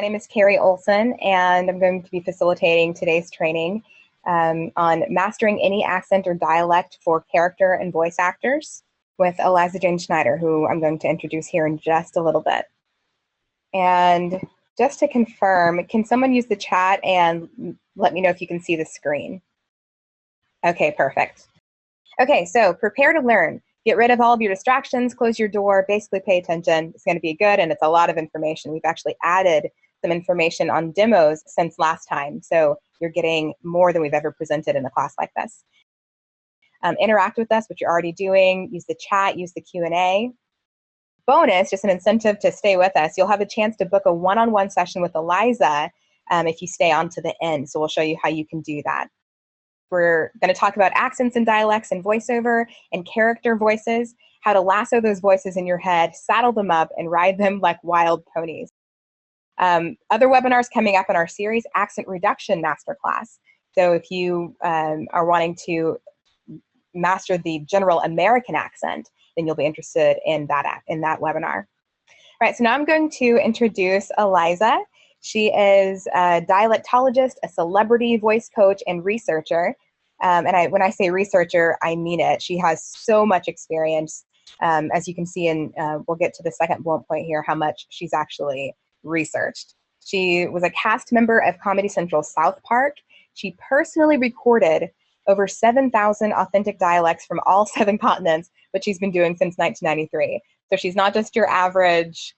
My name is Carrie Olson, and I'm going to be facilitating today's training on mastering any accent or dialect for character and voice actors with Eliza Jane Schneider, who I'm going to introduce here in just a little bit. And just to confirm, can someone use the chat and let me know if you can see the screen? Okay, perfect. Okay, so prepare to learn. Get rid of all of your distractions, close your door, basically pay attention. It's going to be good, and it's a lot of information. We've actually added some information on demos since last time, so you're getting more than we've ever presented in a class like this. Interact with us, which you're already doing. Use the chat, use the Q&A. Bonus, just an incentive to stay with us, you'll have a chance to book a one-on-one session with Eliza if you stay on to the end, so we'll show you how you can do that. We're going to talk about accents and dialects and voiceover and character voices, how to lasso those voices in your head, saddle them up, and ride them like wild ponies. Other webinars coming up in our series, Accent Reduction Masterclass. So if you are wanting to master the general American accent, then you'll be interested in that webinar. All right, so now I'm going to introduce Eliza. She is a dialectologist, a celebrity voice coach, and researcher. And when I say researcher, I mean it. She has so much experience, as you can see, and we'll get to the second bullet point here, how much she's actually researched. She was a cast member of Comedy Central South Park. She personally recorded over 7,000 authentic dialects from all 7 continents, which she's been doing since 1993. So she's not just your average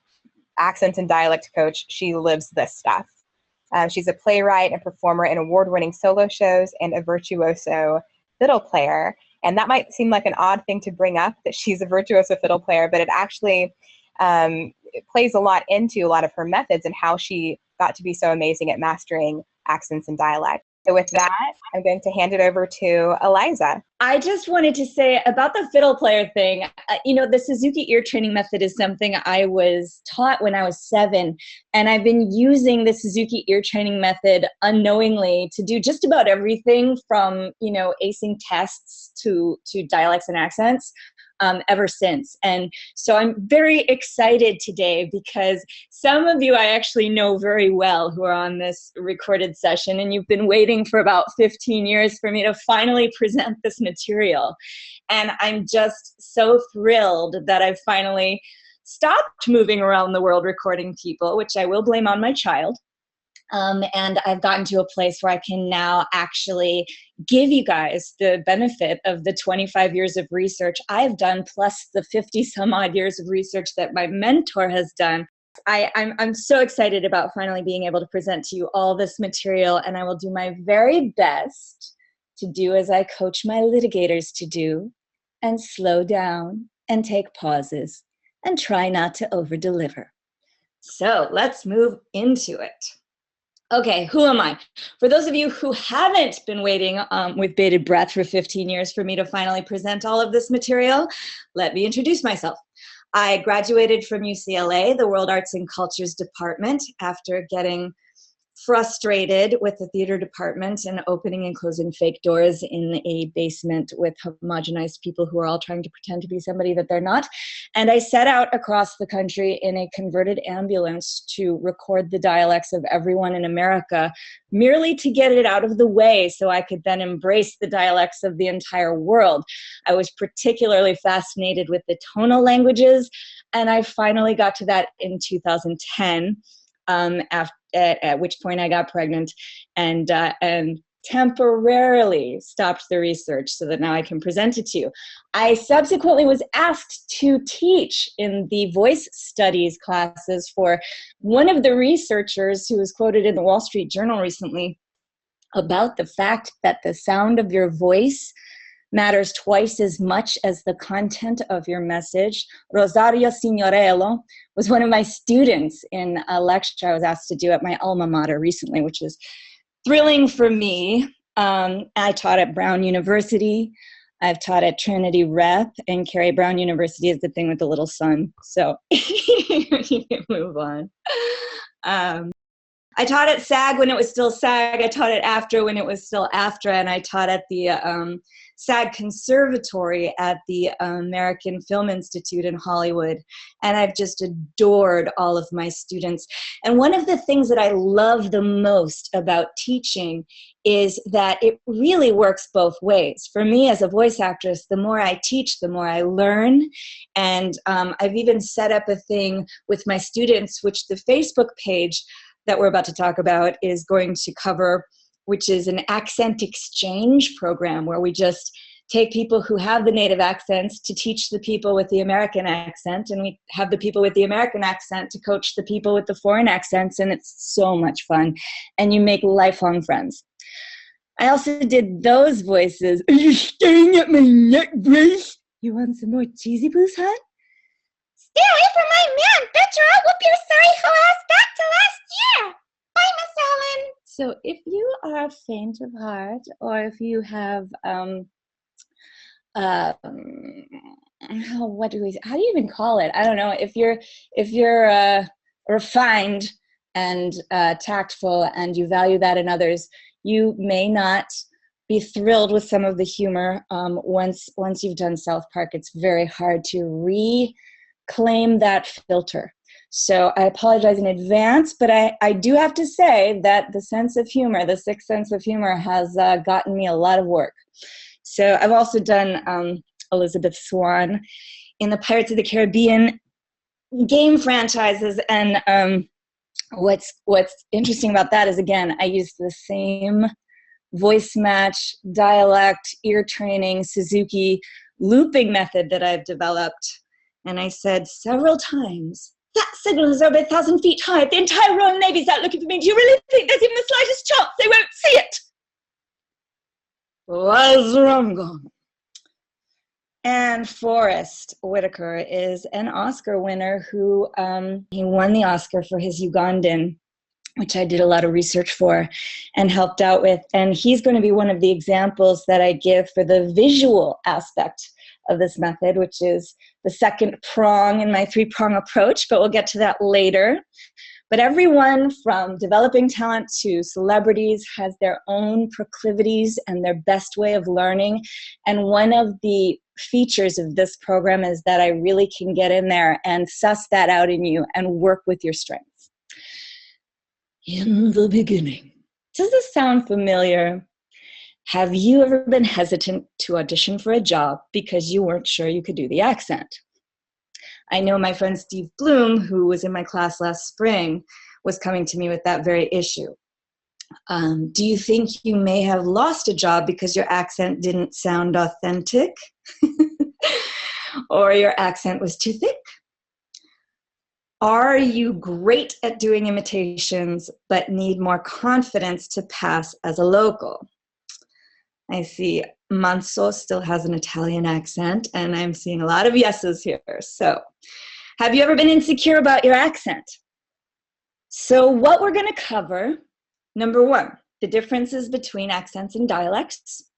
accent and dialect coach, she lives this stuff. She's a playwright and performer in award-winning solo shows and a virtuoso fiddle player. And that might seem like an odd thing to bring up, that she's a virtuoso fiddle player, but it actually it plays a lot into a lot of her methods and how she got to be so amazing at mastering accents and dialect. So with that, I'm going to hand it over to Eliza. I just wanted to say about the fiddle player thing, the Suzuki ear training method is something I was taught when I was 7, and I've been using the Suzuki ear training method unknowingly to do just about everything from, acing tests to dialects and accents. Ever since. And so I'm very excited today because some of you I actually know very well who are on this recorded session, and you've been waiting for about 15 years for me to finally present this material. And I'm just so thrilled that I've finally stopped moving around the world recording people, which I will blame on my child. And I've gotten to a place where I can now actually give you guys the benefit of the 25 years of research I've done, plus the 50 some odd years of research that my mentor has done. I'm so excited about finally being able to present to you all this material, and I will do my very best to do as I coach my litigators to do, and slow down and take pauses and try not to over-deliver. So let's move into it. Okay, who am I? For those of you who haven't been waiting with bated breath for 15 years for me to finally present all of this material, let me introduce myself. I graduated from UCLA, the World Arts and Cultures Department, after getting frustrated with the theater department and opening and closing fake doors in a basement with homogenized people who are all trying to pretend to be somebody that they're not. And I set out across the country in a converted ambulance to record the dialects of everyone in America, merely to get it out of the way so I could then embrace the dialects of the entire world. I was particularly fascinated with the tonal languages, and I finally got to that in 2010. At which point I got pregnant and temporarily stopped the research so that now I can present it to you. I subsequently was asked to teach in the voice studies classes for one of the researchers who was quoted in the Wall Street Journal recently about the fact that the sound of your voice matters twice as much as the content of your message. Rosario Signorello was one of my students in a lecture I was asked to do at my alma mater recently, which is thrilling for me. I taught at Brown University. I've taught at Trinity Rep, and Carrie, Brown University is the thing with the little sun. So you can move on. I taught at SAG when it was still SAG. I taught at AFTRA when it was still AFTRA, and I taught at the SAG Conservatory at the American Film Institute in Hollywood. And I've just adored all of my students. And one of the things that I love the most about teaching is that it really works both ways. For me as a voice actress, the more I teach, the more I learn. And I've even set up a thing with my students, which the Facebook page that we're about to talk about is going to cover, which is an accent exchange program where we just take people who have the native accents to teach the people with the American accent, and we have the people with the American accent to coach the people with the foreign accents, and it's so much fun, and you make lifelong friends. I also did those voices. Are you staring at my neck brace? You want some more cheesy booze, hon? Stay away from my man, bitch, or I'll whoop your sorry hoe ass back to last year. Bye, Miss Ellen. So if you are faint of heart, or if you have, how do you even call it? I don't know. If you're refined and tactful and you value that in others, you may not be thrilled with some of the humor once you've done South Park. It's very hard to reclaim that filter. So I apologize in advance, but I do have to say that the sense of humor, the sixth sense of humor, has gotten me a lot of work. So I've also done Elizabeth Swann in the Pirates of the Caribbean game franchises, and what's interesting about that is, again, I used the same voice match, dialect, ear training, Suzuki looping method that I've developed. And I said several times, that signal is over 1,000 feet high. The entire Royal Navy's out looking for me. Do you really think there's even the slightest chance they won't see it? Was wrong. And Forrest Whitaker is an Oscar winner who he won the Oscar for his Ugandan, which I did a lot of research for and helped out with. And he's going to be one of the examples that I give for the visual aspect of this method, which is the second prong in my three-prong approach, but we'll get to that later. But everyone from developing talent to celebrities has their own proclivities and their best way of learning. And one of the features of this program is that I really can get in there and suss that out in you and work with your strengths. In the beginning. Does this sound familiar? Have you ever been hesitant to audition for a job because you weren't sure you could do the accent? I know my friend Steve Bloom, who was in my class last spring, was coming to me with that very issue. Do you think you may have lost a job because your accent didn't sound authentic? Or your accent was too thick? Are you great at doing imitations but need more confidence to pass as a local? I see Manso still has an Italian accent, and I'm seeing a lot of yeses here. So, have you ever been insecure about your accent? So what we're going to cover, number one, the differences between accents and dialects.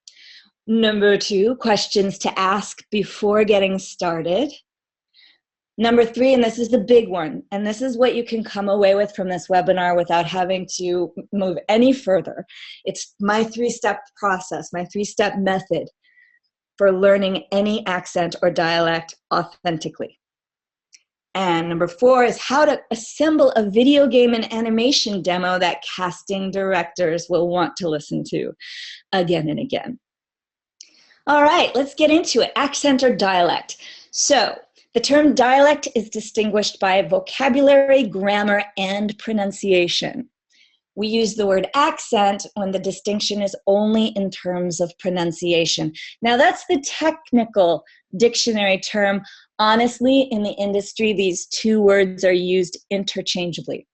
Number two, questions to ask before getting started. Number three, and this is the big one, and this is what you can come away with from this webinar without having to move any further. It's my three-step process, my three-step method for learning any accent or dialect authentically. And number four is how to assemble a video game and animation demo that casting directors will want to listen to again and again. All right, let's get into it. Accent or dialect. So, the term dialect is distinguished by vocabulary, grammar, and pronunciation. We use the word accent when the distinction is only in terms of pronunciation. Now, that's the technical dictionary term. Honestly, in the industry, these two words are used interchangeably.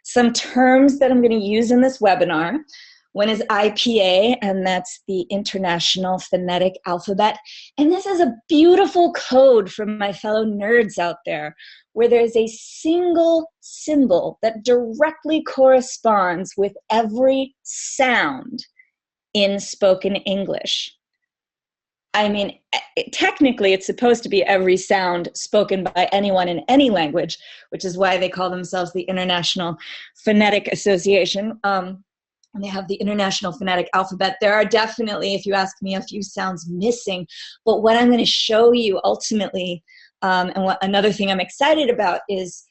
Some terms that I'm going to use in this webinar. One is IPA, and that's the International Phonetic Alphabet. And this is a beautiful code from my fellow nerds out there, where there's a single symbol that directly corresponds with every sound in spoken English. I mean, technically it's supposed to be every sound spoken by anyone in any language, which is why they call themselves the International Phonetic Association. And they have the International Phonetic Alphabet. There are definitely, if you ask me, a few sounds missing. But what I'm going to show you ultimately, and another thing I'm excited about, is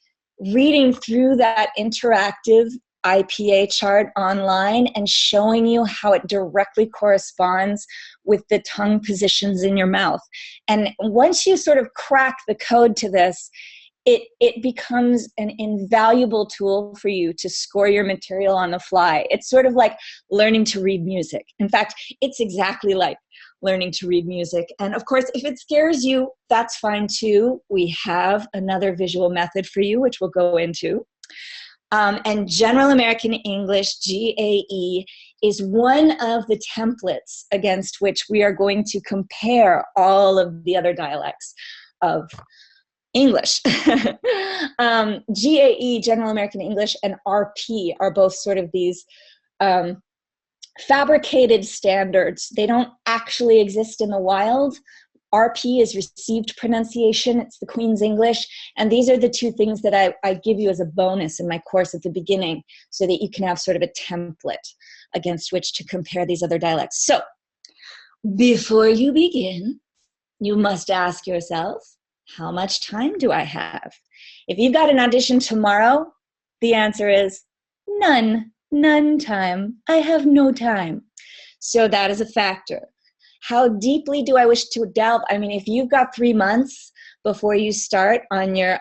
reading through that interactive IPA chart online and showing you how it directly corresponds with the tongue positions in your mouth. And once you sort of crack the code to this, it becomes an invaluable tool for you to score your material on the fly. It's sort of like learning to read music. In fact, it's exactly like learning to read music. And of course, if it scares you, that's fine too. We have another visual method for you, which we'll go into. And General American English, GAE, is one of the templates against which we are going to compare all of the other dialects of English. GAE, General American English, and RP are both sort of these fabricated standards. They don't actually exist in the wild. RP is received pronunciation. It's the Queen's English. And these are the two things that I give you as a bonus in my course at the beginning so that you can have sort of a template against which to compare these other dialects. So before you begin, you must ask yourself, how much time do I have? If you've got an audition tomorrow, the answer is none time. I have no time. So that is a factor. How deeply do I wish to delve? I mean, if you've got 3 months before you start on your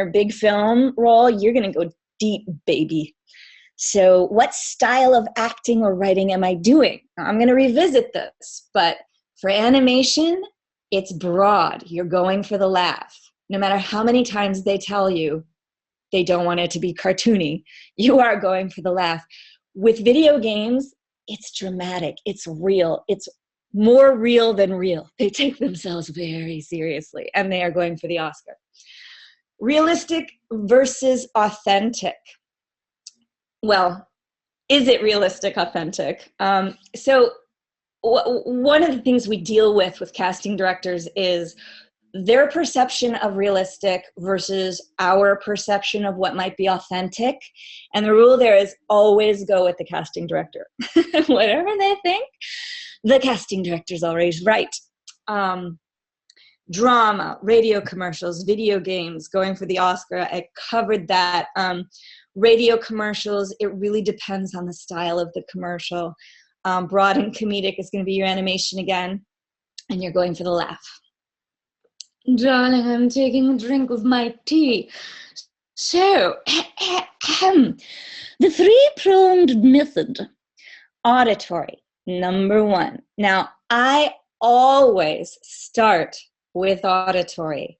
big film role, you're going to go deep, baby. So what style of acting or writing am I doing? I'm going to revisit this, but for animation, it's broad. You're going for the laugh. No matter how many times they tell you they don't want it to be cartoony, you are going for the laugh. With video games, it's dramatic, it's real, it's more real than real. They take themselves very seriously, and they are going for the Oscar. Realistic versus authentic. Well, is it realistic, authentic? So one of the things we deal with casting directors is their perception of realistic versus our perception of what might be authentic. And the rule there is always go with the casting director. Whatever they think, the casting director's always right. Drama, radio commercials, video games, going for the Oscar, I covered that. Radio commercials, it really depends on the style of the commercial. Broad and comedic is going to be your animation again, and you're going for the laugh. Darling, I'm taking a drink of my tea. So, the three-pronged method. Auditory, number 1. Now, I always start with auditory.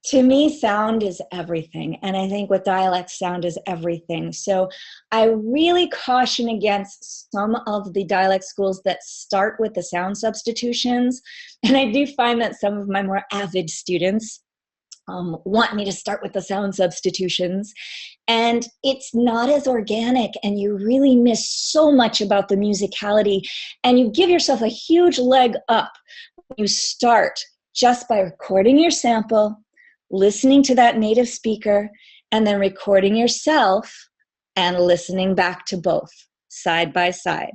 To me, sound is everything, and I think with dialect, sound is everything. So I really caution against some of the dialect schools that start with the sound substitutions, and I do find that some of my more avid students want me to start with the sound substitutions, and it's not as organic, and you really miss so much about the musicality, and you give yourself a huge leg up when you start just by recording your sample, listening to that native speaker, and then recording yourself and listening back to both side by side.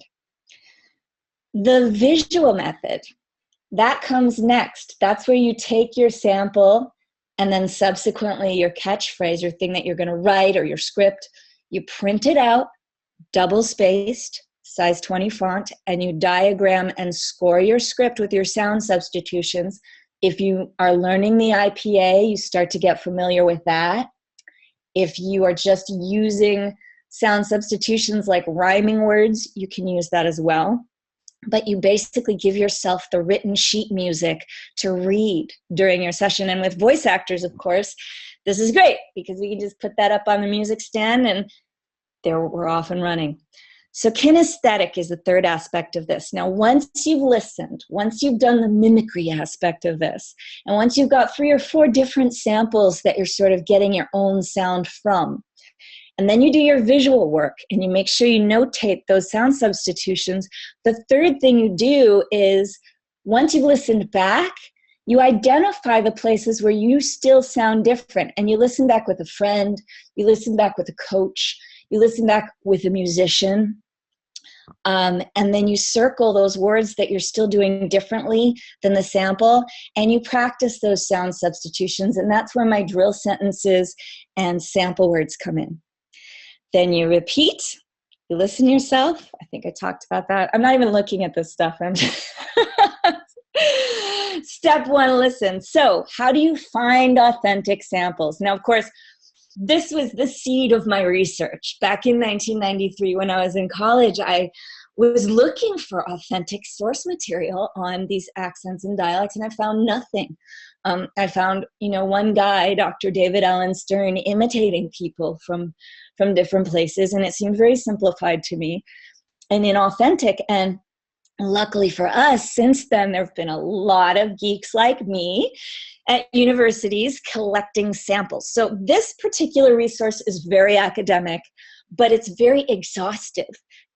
The visual method, that comes next. That's where you take your sample and then subsequently your catchphrase, your thing that you're going to write or your script, you print it out, double-spaced, size 20 font, and you diagram and score your script with your sound substitutions. If you are learning the IPA, you start to get familiar with that. If you are just using sound substitutions like rhyming words, you can use that as well. But you basically give yourself the written sheet music to read during your session. And with voice actors, of course, this is great because we can just put that up on the music stand and there we're off and running. So kinesthetic is the third aspect of this. Now, once you've listened, once you've done the mimicry aspect of this, and once you've got 3 or 4 different samples that you're sort of getting your own sound from, And then you do your visual work and you make sure you notate those sound substitutions. The third thing you do is, once you've listened back, you identify the places where you still sound different, and you listen back with a friend, you listen back with a coach, you listen back with a musician, and then you circle those words that you're still doing differently than the sample, and you practice those sound substitutions, and that's where my drill sentences and sample words come in. Then you repeat, you listen to yourself. I think I talked about that. I'm not even looking at this stuff. I'm just Step one, listen. So how do you find authentic samples? Now, of course, this was the seed of my research. Back in 1993, when I was in college, I was looking for authentic source material on these accents and dialects, and I found nothing. I found, one guy, Dr. David Allen Stern, imitating people from different places, and it seemed very simplified to me and inauthentic. And luckily for us, since then, there have been a lot of geeks like me at universities collecting samples. So this particular resource is very academic, but it's very exhaustive.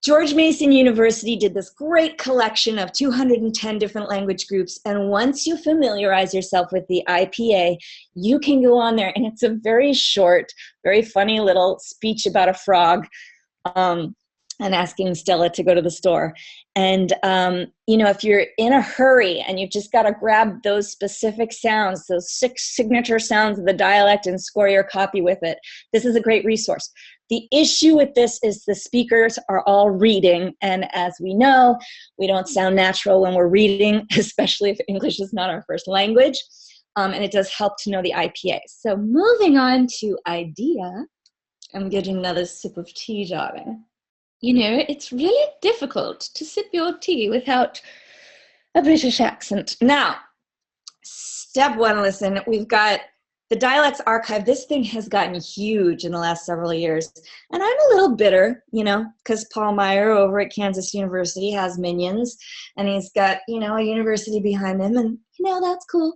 George Mason University did this great collection of 210 different language groups, and once you familiarize yourself with the IPA, you can go on there, and it's a very short, very funny little speech about a frog, and asking Stella to go to the store. And, if you're in a hurry and you've just got to grab those specific sounds, those 6 signature sounds of the dialect, and score your copy with it, this is a great resource. The issue with this is the speakers are all reading. And as we know, we don't sound natural when we're reading, especially if English is not our first language. And it does help to know the IPA. So moving on to idea, I'm getting another sip of tea, darling. It's really difficult to sip your tea without a British accent. Now, step one, listen, we've got the Dialects Archive. This thing has gotten huge in the last several years. And I'm a little bitter, because Paul Meyer over at Kansas University has minions, and he's got, a university behind him, and, that's cool.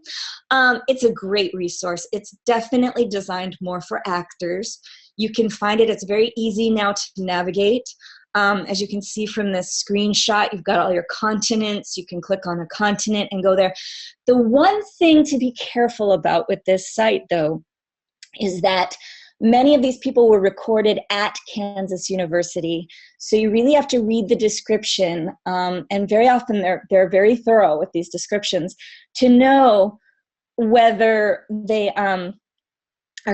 It's a great resource. It's definitely designed more for actors. You can find it. It's very easy now to navigate. As you can see from this screenshot, you've got all your continents. You can click on a continent and go there. The one thing to be careful about with this site, though, is that many of these people were recorded at Kansas University. So you really have to read the description. And very often they're very thorough with these descriptions to know whether they are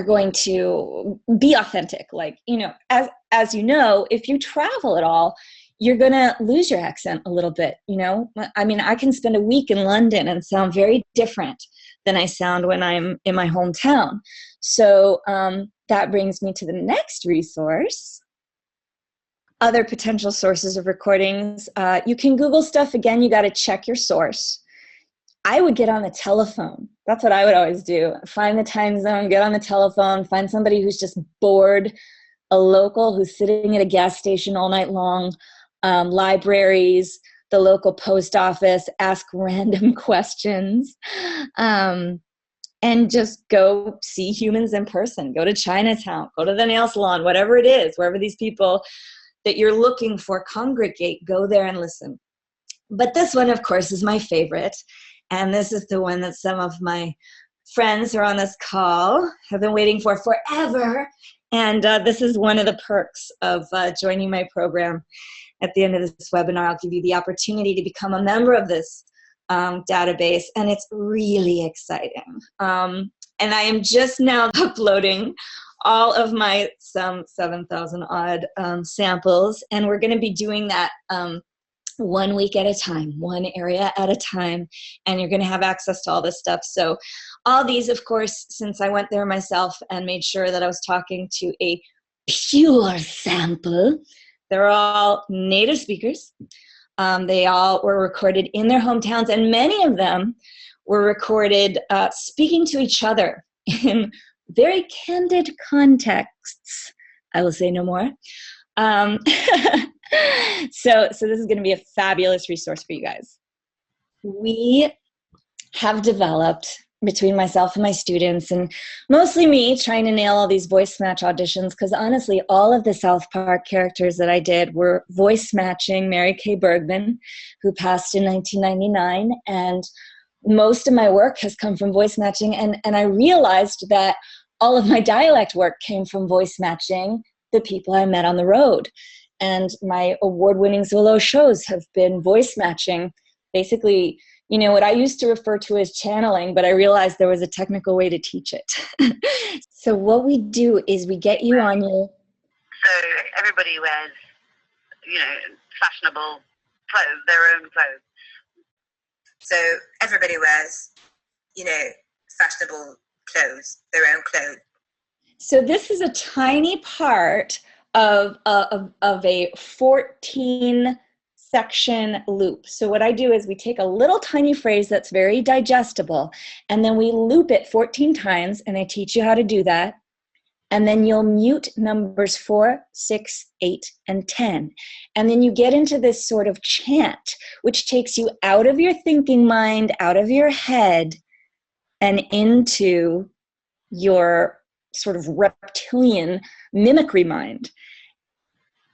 going to be authentic. Like, as you know, if you travel at all, you're going to lose your accent a little bit, I can spend a week in London and sound very different than I sound when I'm in my hometown. So that brings me to the next resource. Other potential sources of recordings. You can Google stuff. Again, you got to check your source. I would get on the telephone. That's what I would always do. Find the time zone, get on the telephone, find somebody who's just bored, a local who's sitting at a gas station all night long, libraries, the local post office, ask random questions, and just go see humans in person. Go to Chinatown, go to the nail salon, whatever it is, wherever these people that you're looking for congregate, go there and listen. But this one, of course, is my favorite. And this is the one that some of my friends who are on this call have been waiting for forever. And this is one of the perks of joining my program. At the end of this webinar, I'll give you the opportunity to become a member of this database. And it's really exciting. And I am just now uploading all of my some 7,000 odd samples. And we're going to be doing that 1 week at a time, one area at a time, and you're going to have access to all this stuff. So all these, of course, since I went there myself and made sure that I was talking to a pure sample, they're all native speakers. They all were recorded in their hometowns, and many of them were recorded speaking to each other in very candid contexts. I will say no more. So this is going to be a fabulous resource for you guys. We have developed between myself and my students, and mostly me trying to nail all these voice match auditions, because honestly, all of the South Park characters that I did were voice matching Mary Kay Bergman, who passed in 1999, and most of my work has come from voice matching, and I realized that all of my dialect work came from voice matching the people I met on the road. And my award-winning solo shows have been voice matching, basically, you know, what I used to refer to as channeling, but I realized there was a technical way to teach it. So what we do is we get you on your... So everybody wears, you know, fashionable clothes, their own clothes. So everybody wears, you know, fashionable clothes, their own clothes. So this is a tiny part of a 14 section loop. So what I do is we take a little tiny phrase that's very digestible, and then we loop it 14 times, and I teach you how to do that. And then you'll mute numbers 4, 6, 8, and 10. And then you get into this sort of chant, which takes you out of your thinking mind, out of your head, and into your sort of reptilian mimicry mind.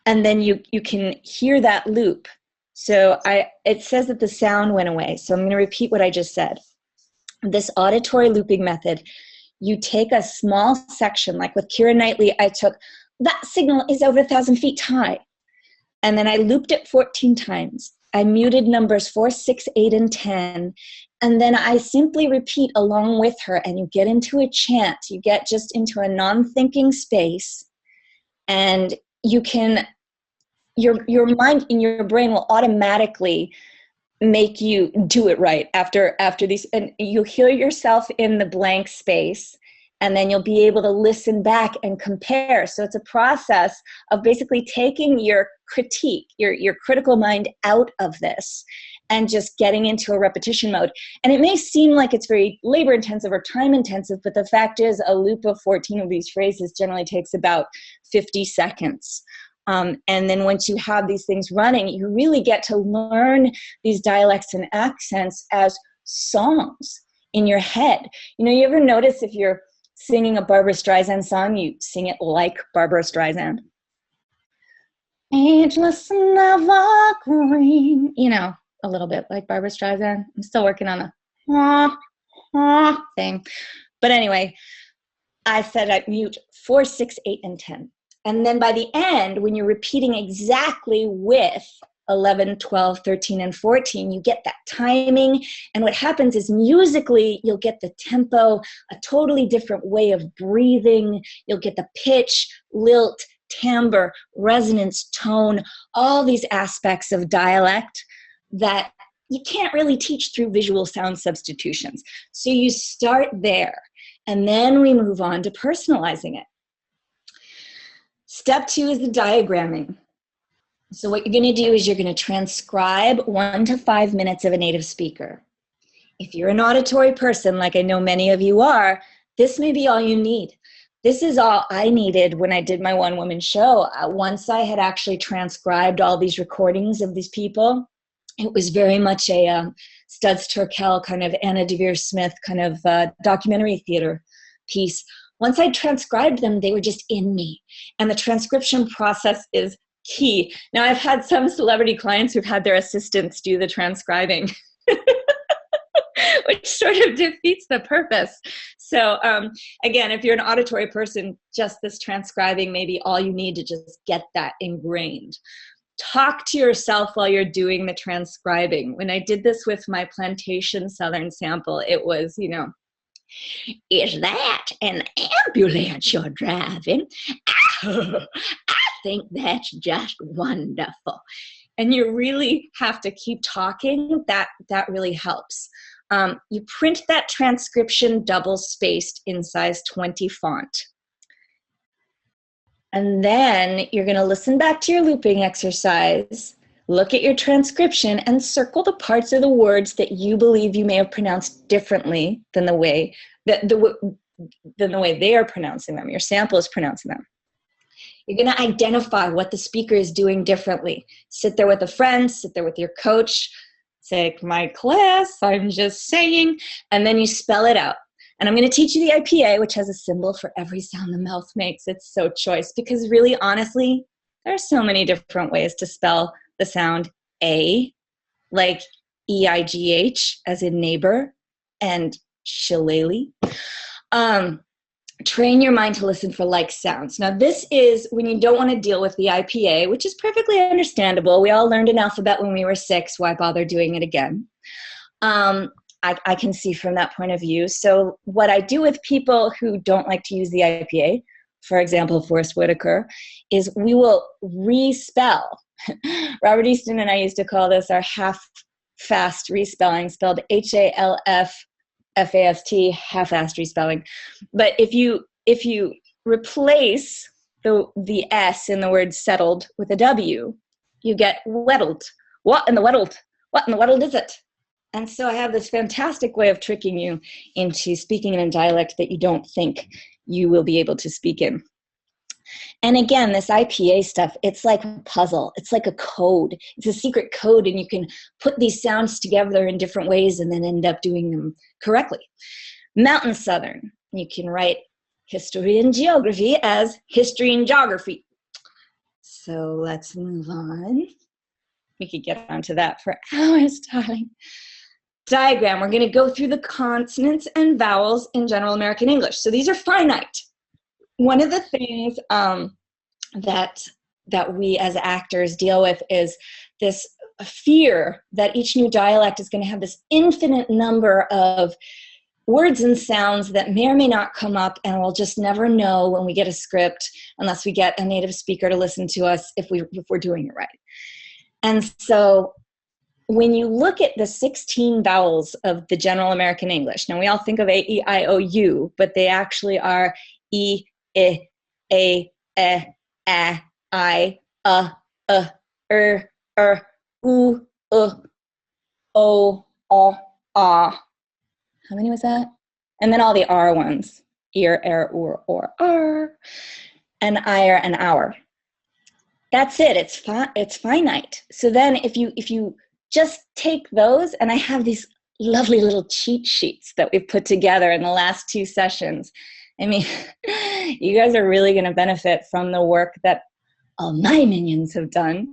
And then you can hear that loop. So it says that the sound went away. So I'm going to repeat what I just said. This auditory looping method, you take a small section, like with Keira Knightley, I took, that signal is over 1,000 feet high. And then I looped it 14 times. I muted numbers 4, 6, 8, and 10. And then I simply repeat along with her, and you get into a chant. You get just into a non-thinking space, and you can, your mind and your brain will automatically make you do it right after these, and you'll hear yourself in the blank space, and then you'll be able to listen back and compare. So it's a process of basically taking your critique, your critical mind out of this, and just getting into a repetition mode. And it may seem like it's very labor intensive or time intensive, but the fact is a loop of 14 of these phrases generally takes about 50 seconds. And then once you have these things running, you really get to learn these dialects and accents as songs in your head. You know, you ever notice if you're singing a Barbra Streisand song, you sing it like Barbra Streisand? Ageless and evergreen, you know, a little bit like Barbra Streisand. I'm still working on the thing. But anyway, I said I'd mute 4, 6, 8, and 10. And then by the end, when you're repeating exactly with 11, 12, 13, and 14, you get that timing. And what happens is musically, you'll get the tempo, a totally different way of breathing. You'll get the pitch, lilt, timbre, resonance, tone, all these aspects of dialect that you can't really teach through visual sound substitutions. So you start there, and then we move on to personalizing it. Step 2 is the diagramming. So what you're going to do is you're going to transcribe 1 to 5 minutes of a native speaker. If you're an auditory person, like I know many of you are, this may be all you need. This is all I needed when I did my one-woman show. Once I had actually transcribed all these recordings of these people, it was very much a Studs Terkel kind of Anna Devere Smith kind of documentary theater piece. Once I transcribed them, they were just in me. And the transcription process is key. Now, I've had some celebrity clients who've had their assistants do the transcribing, which sort of defeats the purpose. So again, if you're an auditory person, just this transcribing may be all you need to just get that ingrained. Talk to yourself while you're doing the transcribing. When I did this with my Plantation Southern sample, it was, you know, is that an ambulance you're driving? I think that's just wonderful. And you really have to keep talking. That really helps. You print that transcription double-spaced in size 20 font. And then you're going to listen back to your looping exercise, look at your transcription, and circle the parts of the words that you believe you may have pronounced differently than the way they are pronouncing them. Your sample is pronouncing them. You're going to identify what the speaker is doing differently. Sit there with a friend, sit there with your coach, take my class, I'm just saying, and then you spell it out. And I'm going to teach you the IPA, which has a symbol for every sound the mouth makes. It's so choice because really, honestly, there are so many different ways to spell the sound A, like EIGH as in neighbor, and shillelagh. Train your mind to listen for like sounds. Now, this is when you don't want to deal with the IPA, which is perfectly understandable. We all learned an alphabet when we were 6. Why bother doing it again? I can see from that point of view. So what I do with people who don't like to use the IPA, for example, Forrest Whitaker, is we will respell. Robert Easton and I used to call this our half-fast respelling, spelled HALFFAST, half-fast respelling. But if you replace the S in the word settled with a W, you get weddled. What in the weddled? What in the weddled is it? And so I have this fantastic way of tricking you into speaking in a dialect that you don't think you will be able to speak in. And again, this IPA stuff, it's like a puzzle. It's like a code. It's a secret code, and you can put these sounds together in different ways and then end up doing them correctly. Mountain Southern, you can write history and geography as history and geography. So let's move on. We could get onto that for hours, darling. Diagram, we're going to go through the consonants and vowels in General American English. So these are finite. One of the things that we as actors deal with is this fear that each new dialect is going to have this infinite number of words and sounds that may or may not come up, and we'll just never know when we get a script unless we get a native speaker to listen to us if we're doing it right. And so when you look at the 16 vowels of the General American English, now we all think of A, E, I, O, U, but they actually are E, I, A, I, U, O, Ah. How many was that? And then all the R ones, ear, or, R, and ire and our. That's it. It's finite. So then if you just take those, and I have these lovely little cheat sheets that we've put together in the last 2 sessions. I mean, you guys are really going to benefit from the work that all my minions have done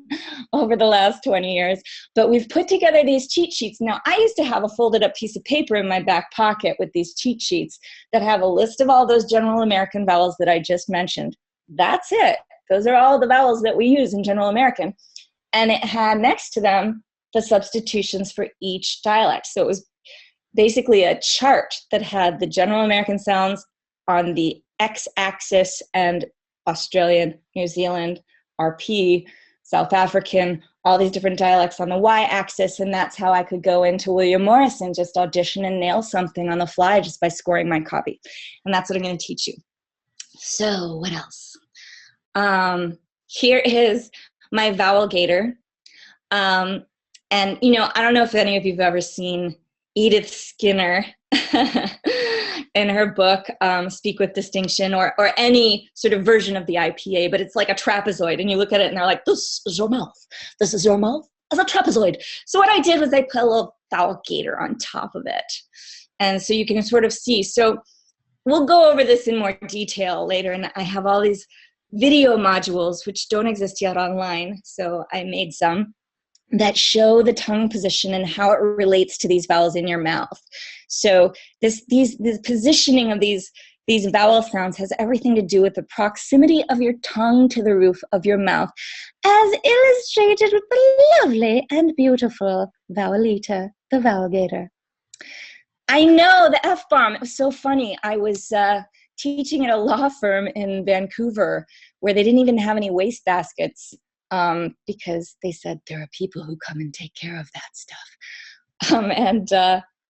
over the last 20 years. But we've put together these cheat sheets. Now, I used to have a folded up piece of paper in my back pocket with these cheat sheets that have a list of all those General American vowels that I just mentioned. That's it. Those are all the vowels that we use in General American. And it had next to them the substitutions for each dialect. So it was basically a chart that had the General American sounds on the X-axis and Australian, New Zealand, RP, South African, all these different dialects on the Y-axis, and that's how I could go into William Morris and just audition and nail something on the fly just by scoring my copy. And that's what I'm going to teach you. So what else? Here is my vowel gator. And, you know, I don't know if any of you have ever seen Edith Skinner in her book, Speak with Distinction, or any sort of version of the IPA, but it's like a trapezoid, and you look at it and they're like, this is your mouth. This is your mouth as a trapezoid. So what I did was I put a little vowel gator on top of it. And so you can sort of see. So we'll go over this in more detail later, and I have all these video modules which don't exist yet online, so I made some that show the tongue position and how it relates to these vowels in your mouth. So the positioning of these vowel sounds has everything to do with the proximity of your tongue to the roof of your mouth, as illustrated with the lovely and beautiful vowelita, the vowel gator. I know, the F-bomb, it was so funny. I was teaching at a law firm in Vancouver where they didn't even have any waste baskets. Because they said there are people who come and take care of that stuff. And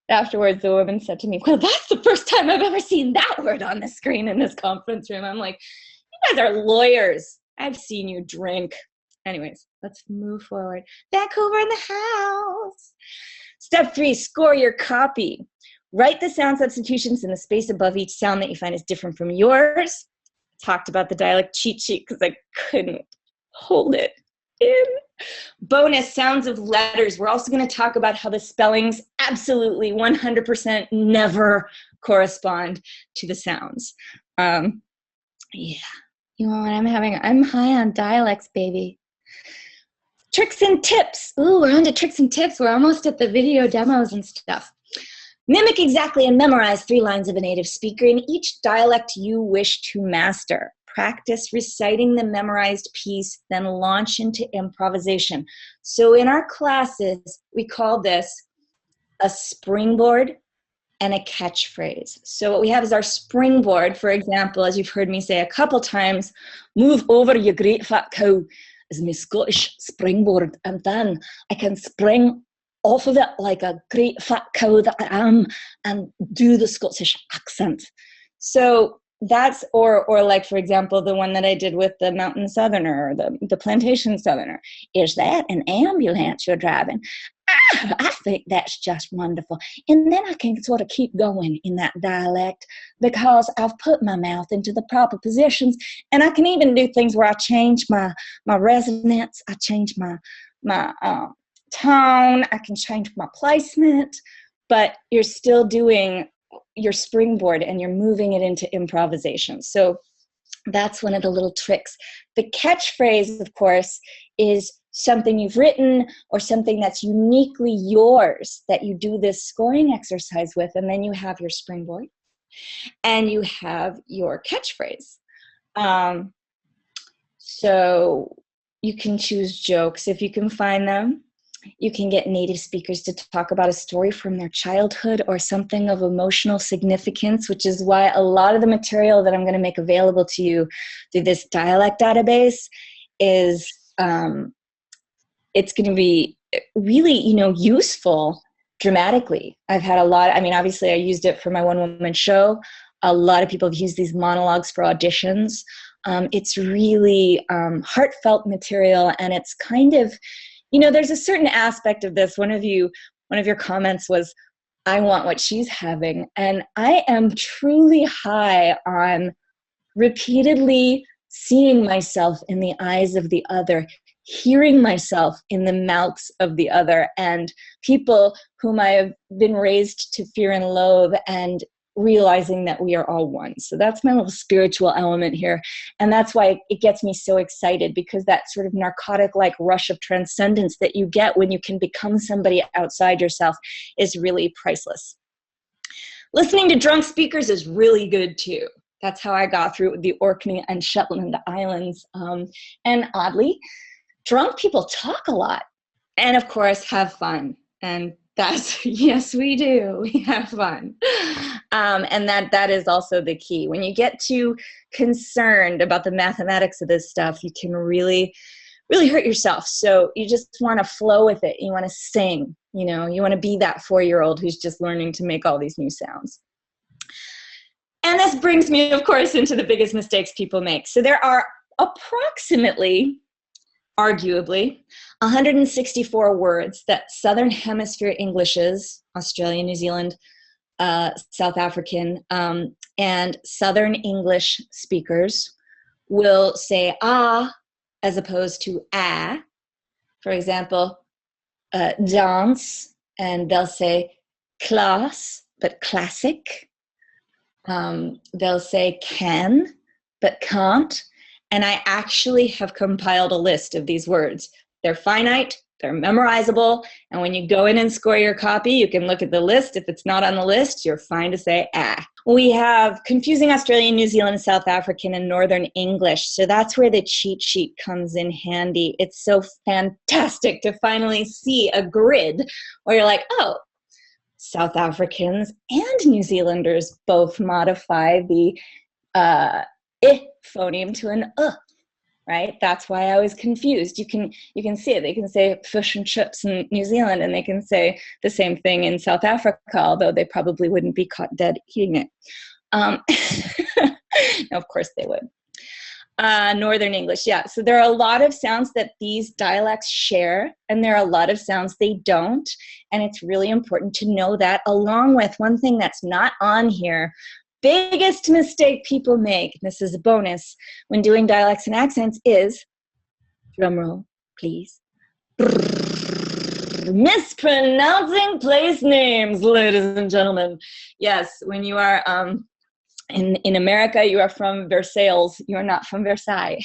afterwards, the woman said to me, well, that's the first time I've ever seen that word on the screen in this conference room. I'm like, you guys are lawyers. I've seen you drink. Anyways, let's move forward. Vancouver in the house. Step 3, score your copy. Write the sound substitutions in the space above each sound that you find is different from yours. Talked about the dialect cheat sheet because I couldn't hold it. in. Bonus, sounds of letters. We're also going to talk about how the spellings absolutely 100% never correspond to the sounds. Yeah. You know what I'm high on dialects, baby. Tricks and tips. Ooh, we're on to tricks and tips. We're almost at the video demos and stuff. Mimic exactly and memorize 3 lines of a native speaker in each dialect you wish to master. Practice reciting the memorized piece, then launch into improvisation. So in our classes, we call this a springboard and a catchphrase. So what we have is our springboard, for example, as you've heard me say a couple times, move over, you great fat cow, is my Scottish springboard, and then I can spring off of it like a great fat cow that I am and do the Scottish accent. So that's, or like, for example, the one that I did with the Mountain Southerner, or the Plantation Southerner. Is that an ambulance you're driving? I think that's just wonderful. And then I can sort of keep going in that dialect because I've put my mouth into the proper positions, and I can even do things where I change my resonance, I change my tone, I can change my placement, but you're still doing your springboard and you're moving it into improvisation. So that's one of the little tricks. The catchphrase, of course, is something you've written or something that's uniquely yours that you do this scoring exercise with, and then you have your springboard and you have your catchphrase. So you can choose jokes if you can find them. You can get native speakers to talk about a story from their childhood or something of emotional significance, which is why a lot of the material that I'm going to make available to you through this dialect database is it's going to be really, useful dramatically. I've had a lot, obviously I used it for my one-woman show. A lot of people have used these monologues for auditions. It's really heartfelt material, and it's kind of, there's a certain aspect of this. One of your comments was, I want what she's having. And I am truly high on repeatedly seeing myself in the eyes of the other, hearing myself in the mouths of the other, and people whom I have been raised to fear and loathe, and realizing that we are all one. So that's my little spiritual element here. And that's why it gets me so excited, because that sort of narcotic-like rush of transcendence that you get when you can become somebody outside yourself is really priceless. Listening to drunk speakers is really good too. That's how I got through the Orkney and Shetland Islands. And oddly, drunk people talk a lot and, of course, have fun. And that's, yes, we do. We have fun. And that is also the key. When you get too concerned about the mathematics of this stuff, you can really, really hurt yourself. So you just want to flow with it. You want to sing, you want to be that 4-year-old who's just learning to make all these new sounds. And this brings me, of course, into the biggest mistakes people make. So there are approximately, arguably, 164 words that Southern Hemisphere Englishes, Australia, New Zealand, South African, and Southern English speakers will say ah as opposed to ah. For example, dance, and they'll say class, but classic. They'll say can, but can't. And I actually have compiled a list of these words. They're finite, they're memorizable, and when you go in and score your copy, you can look at the list. If it's not on the list, you're fine to say ah. We have confusing Australian, New Zealand, South African, and Northern English. So that's where the cheat sheet comes in handy. It's so fantastic to finally see a grid where you're like, oh, South Africans and New Zealanders both modify the I phoneme to an right? That's why I was confused. You can see it. They can say fish and chips in New Zealand, and they can say the same thing in South Africa, although they probably wouldn't be caught dead eating it. No, of course they would. Northern English, yeah. So there are a lot of sounds that these dialects share, and there are a lot of sounds they don't. And it's really important to know that, along with one thing that's not on here. Biggest mistake people make, this is a bonus, when doing dialects and accents is, drum roll, please. Mispronouncing place names, ladies and gentlemen. Yes, when you are in America, you are from Versailles. You are not from Versailles.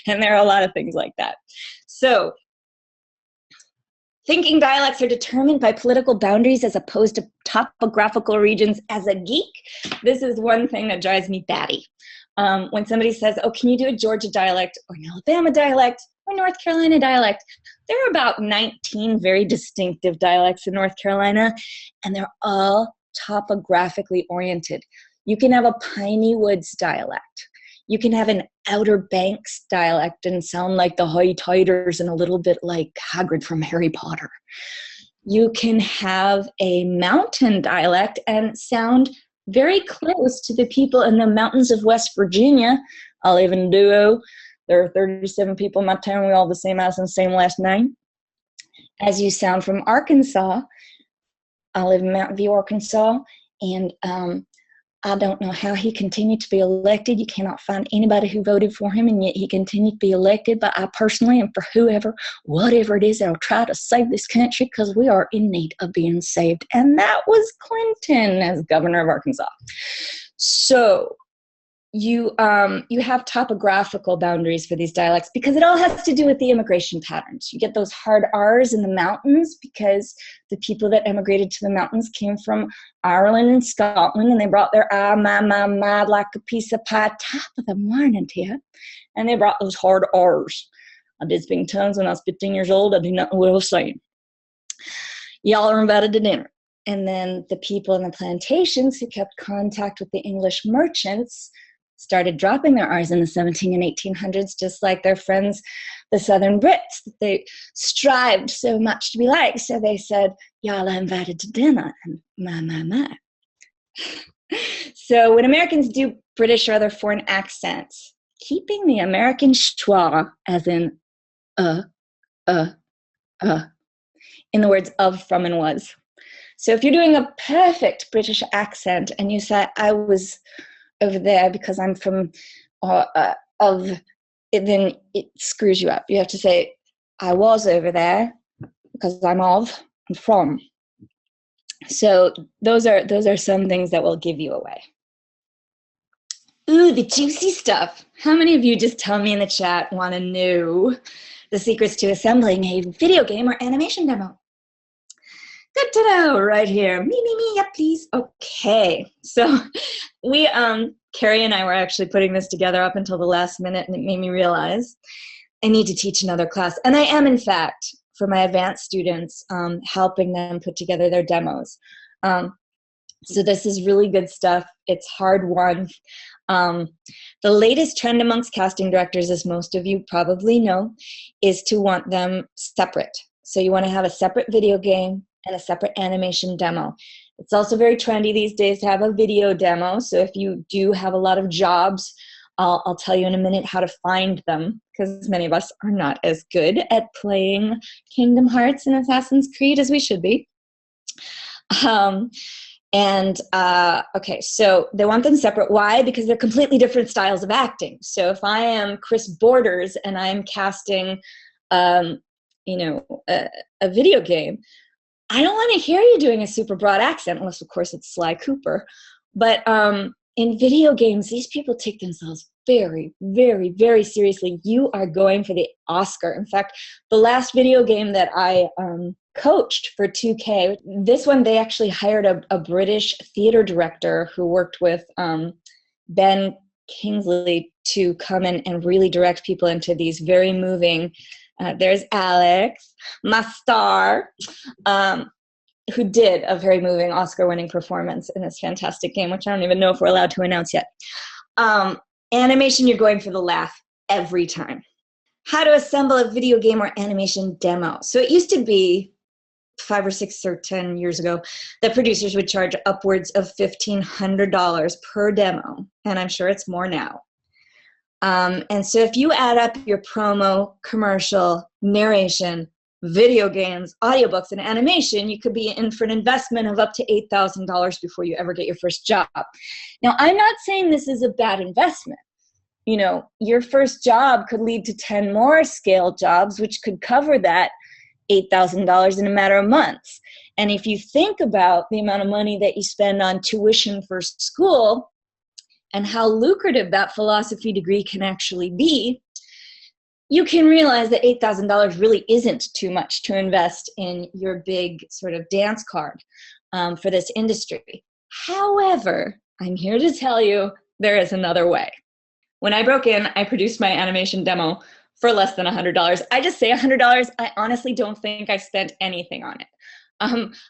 And there are a lot of things like that. So, thinking dialects are determined by political boundaries as opposed to topographical regions as a geek. This is one thing that drives me batty. When somebody says, oh, can you do a Georgia dialect or an Alabama dialect or North Carolina dialect? There are about 19 very distinctive dialects in North Carolina, and they're all topographically oriented. You can have a Piney Woods dialect. You can have an Outer Banks dialect and sound like the High-Tiders and a little bit like Hagrid from Harry Potter. You can have a mountain dialect and sound very close to the people in the mountains of West Virginia. I live in Duo. There are 37 people in my town. We all have the same house and same last name. As you sound from Arkansas, I live in Mountain View, Arkansas, and I don't know how he continued to be elected. You cannot find anybody who voted for him, and yet he continued to be elected. But I personally am for whoever, whatever it is, that'll try to save this country, because we are in need of being saved. And that was Clinton as governor of Arkansas. So you have topographical boundaries for these dialects because it all has to do with the immigration patterns. You get those hard R's in the mountains because the people that emigrated to the mountains came from Ireland and Scotland, and they brought their my like a piece of pie, top of the morning to you, and they brought those hard R's. I did speak tongues when I was 15 years old. I do not know what I was saying. Y'all are invited to dinner. And then the people in the plantations who kept contact with the English merchants started dropping their R's in the 17 and 1800s, just like their friends, the Southern Brits, that they strived so much to be like. So they said, y'all are invited to dinner, and my. So when Americans do British or other foreign accents, keeping the American schwa, as in in the words of, from, and was. So if you're doing a perfect British accent and you say, I was over there because I'm from of, then it screws you up. You have to say, I was over there because I'm of and from. So those are some things that will give you away. Ooh, the juicy stuff. How many of you, just tell me in the chat, want to know the secrets to assembling a video game or animation demo? Good to know, right here. Me, yep, please. Okay, so we, Carrie and I were actually putting this together up until the last minute, and it made me realize I need to teach another class. And I am, in fact, for my advanced students, helping them put together their demos. So this is really good stuff. It's hard won. The latest trend amongst casting directors, as most of you probably know, is to want them separate. So you want to have a separate video game and a separate animation demo. It's also very trendy these days to have a video demo. So if you do have a lot of jobs, I'll tell you in a minute how to find them, because many of us are not as good at playing Kingdom Hearts and Assassin's Creed as we should be. Okay, so they want them separate. Why? Because they're completely different styles of acting. So if I am Chris Borders and I'm casting, a video game, I don't want to hear you doing a super broad accent, unless, of course, it's Sly Cooper. But in video games, these people take themselves very, very, very seriously. You are going for the Oscar. In fact, the last video game that I coached for 2K, this one, they actually hired a British theater director who worked with Ben Kingsley to come in and really direct people into these very moving. There's Alex, my star, who did a very moving Oscar-winning performance in this fantastic game, which I don't even know if we're allowed to announce yet. Animation, you're going for the laugh every time. How to assemble a video game or animation demo. So it used to be 5 or 6 or 10 years ago that producers would charge upwards of $1,500 per demo, and I'm sure it's more now. And so if you add up your promo, commercial, narration, video games, audiobooks, and animation, you could be in for an investment of up to $8,000 before you ever get your first job. Now, I'm not saying this is a bad investment. you know, your first job could lead to 10 more scale jobs, which could cover that $8,000 in a matter of months. And if you think about the amount of money that you spend on tuition for school and how lucrative that philosophy degree can actually be, you can realize that $8,000 really isn't too much to invest in your big sort of dance card for this industry. However, I'm here to tell you there is another way. When I broke in, I produced my animation demo for less than $100. I just say $100. I honestly don't think I spent anything on it.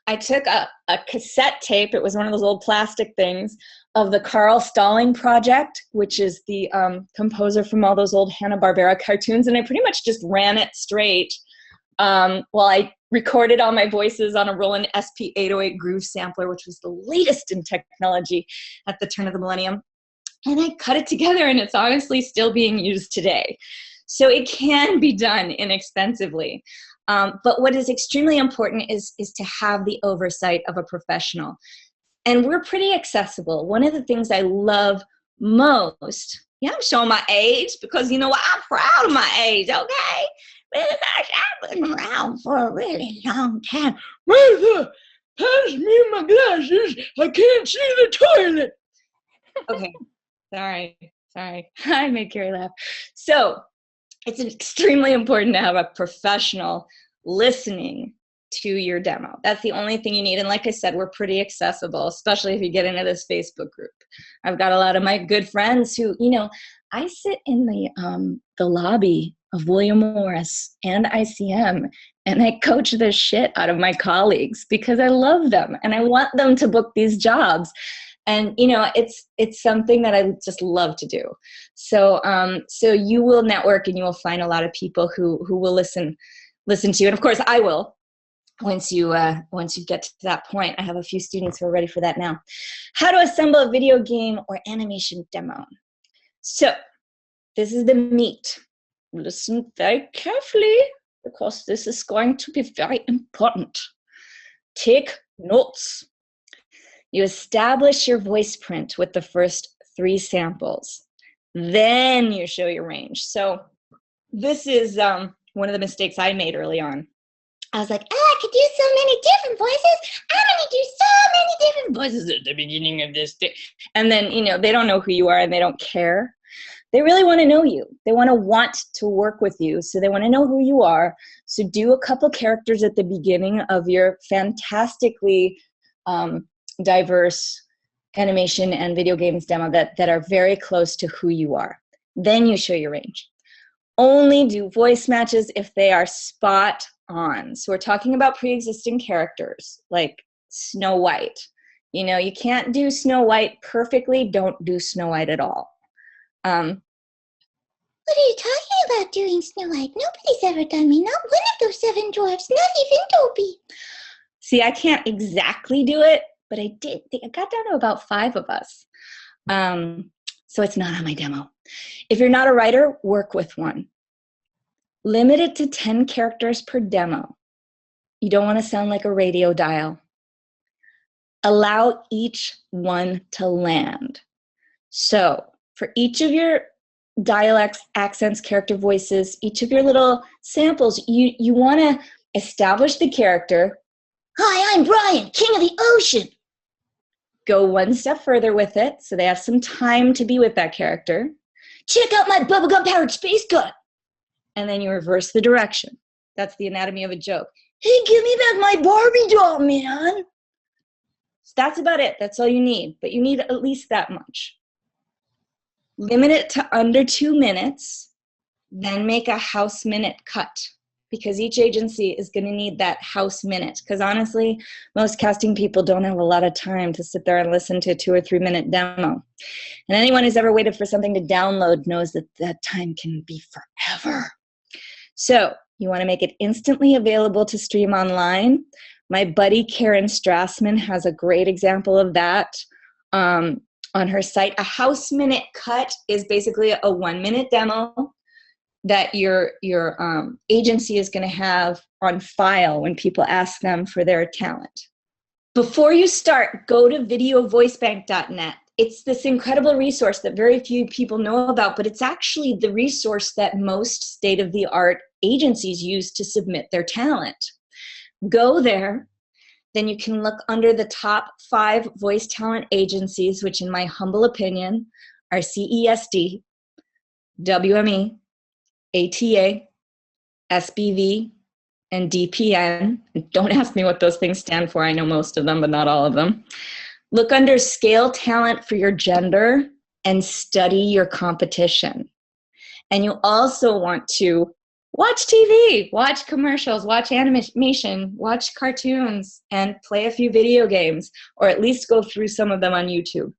I took a cassette tape, it was one of those old plastic things, of the Carl Stalling Project, which is the composer from all those old Hanna-Barbera cartoons, and I pretty much just ran it straight while I recorded all my voices on a Roland SP808 Groove sampler, which was the latest in technology at the turn of the millennium. And I cut it together, and it's honestly still being used today. So it can be done inexpensively. But what is extremely important is to have the oversight of a professional. And we're pretty accessible. One of the things I love most, yeah, I'm showing my age because, you know what, I'm proud of my age, okay? Because I've been around for a really long time. Martha, pass me my glasses. I can't see the toilet. Okay, sorry. I made Carrie laugh. So it's extremely important to have a professional listening to your demo. That's the only thing you need. And like I said, we're pretty accessible, especially if you get into this Facebook group. I've got a lot of my good friends who, you know, I sit in the lobby of William Morris and ICM, and I coach the shit out of my colleagues because I love them and I want them to book these jobs. And, you know, it's something that I just love to do. So so you will network and you will find a lot of people who will listen to you. And of course I will once you get to that point. I have a few students who are ready for that now. How to assemble a video game or animation demo. So this is the meat. Listen very carefully because this is going to be very important. Take notes. You establish your voice print with the first 3 samples. Then you show your range. So this is one of the mistakes I made early on. I was like, oh, I could do so many different voices. I'm going to do so many different Voices at the beginning of this day. And then, you know, they don't know who you are and they don't care. They really want to know you. They want to work with you. So they want to know who you are. So do a couple characters at the beginning of your fantastically diverse animation and video games demo that are very close to who you are. Then you show your range. Only do voice matches if they are spot on. So we're talking about pre-existing characters like Snow White. You know, you can't do Snow White perfectly. Don't do Snow White at all. What are you talking about doing Snow White? Nobody's ever done me. Not one of those 7 dwarfs. Not even Dobie. See, I can't exactly do it, but I did. I got down to about 5 of us. So it's not on my demo. If you're not a writer, work with one. Limit it to 10 characters per demo. You don't want to sound like a radio dial. Allow each one to land. So for each of your dialects, accents, character voices, each of your little samples, you want to establish the character. Hi, I'm Brian, king of the ocean. Go one step further with it so they have some time to be with that character. Check out my bubblegum powered space gun. And then you reverse the direction. That's the anatomy of a joke. Hey, give me back my Barbie doll, man. So that's about it. That's all you need. But you need at least that much. Limit it to under 2 minutes. Then make a house minute cut. Because each agency is going to need that house minute. Because honestly, most casting people don't have a lot of time to sit there and listen to a 2 or 3 minute demo. And anyone who's ever waited for something to download knows that that time can be forever. So you want to make it instantly available to stream online. My buddy Karen Strassman has a great example of that on her site. A house minute cut is basically a 1 minute demo that your agency is going to have on file when people ask them for their talent. Before you start, go to videovoicebank.net it's this incredible resource that very few people know about, but it's actually the resource that most state-of-the-art agencies use to submit their talent. Go there, then you can look under the top 5 voice talent agencies, which in my humble opinion are CESD, WME, ATA, SBV, and DPN. Don't ask me what those things stand for. I know most of them, but not all of them. Look under scale talent for your gender and study your competition. And you also want to watch TV, watch commercials, watch animation, watch cartoons, and play a few video games, or at least go through some of them on YouTube.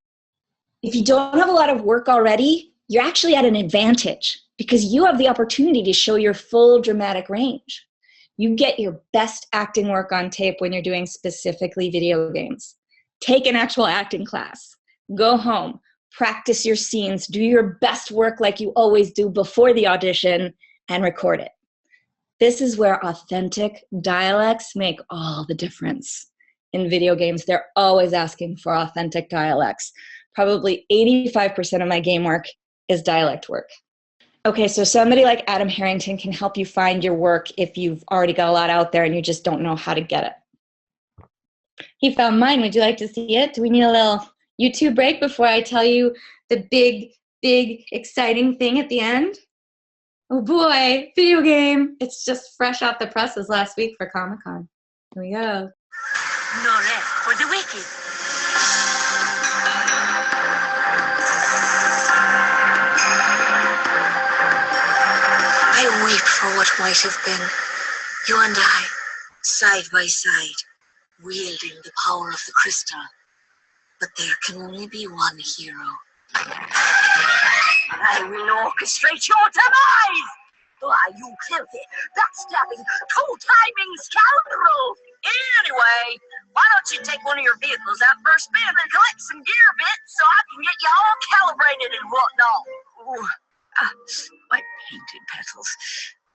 If you don't have a lot of work already, you're actually at an advantage because you have the opportunity to show your full dramatic range. You get your best acting work on tape when you're doing specifically video games. Take an actual acting class. Go home. Practice your scenes. Do your best work like you always do before the audition and record it. This is where authentic dialects make all the difference. In video games, they're always asking for authentic dialects. Probably 85% of my game work is dialect work. Okay, so somebody like Adam Harrington can help you find your work if you've already got a lot out there and you just don't know how to get it. He found mine. Would you like to see it? Do we need a little YouTube break before I tell you the big, exciting thing at the end? Oh boy, video game. It's just fresh off the presses last week for Comic-Con. Here we go. No rest for the wicked. I weep for what might have been. You and I, side by side, wielding the power of the crystal. But there can only be one hero. I will orchestrate your demise! Why, you filthy, backstabbing, two-timing scoundrel! Anyway, why don't you take one of your vehicles out for a spin and collect some gear bits so I can get you all calibrated and whatnot? Ooh. My painted petals.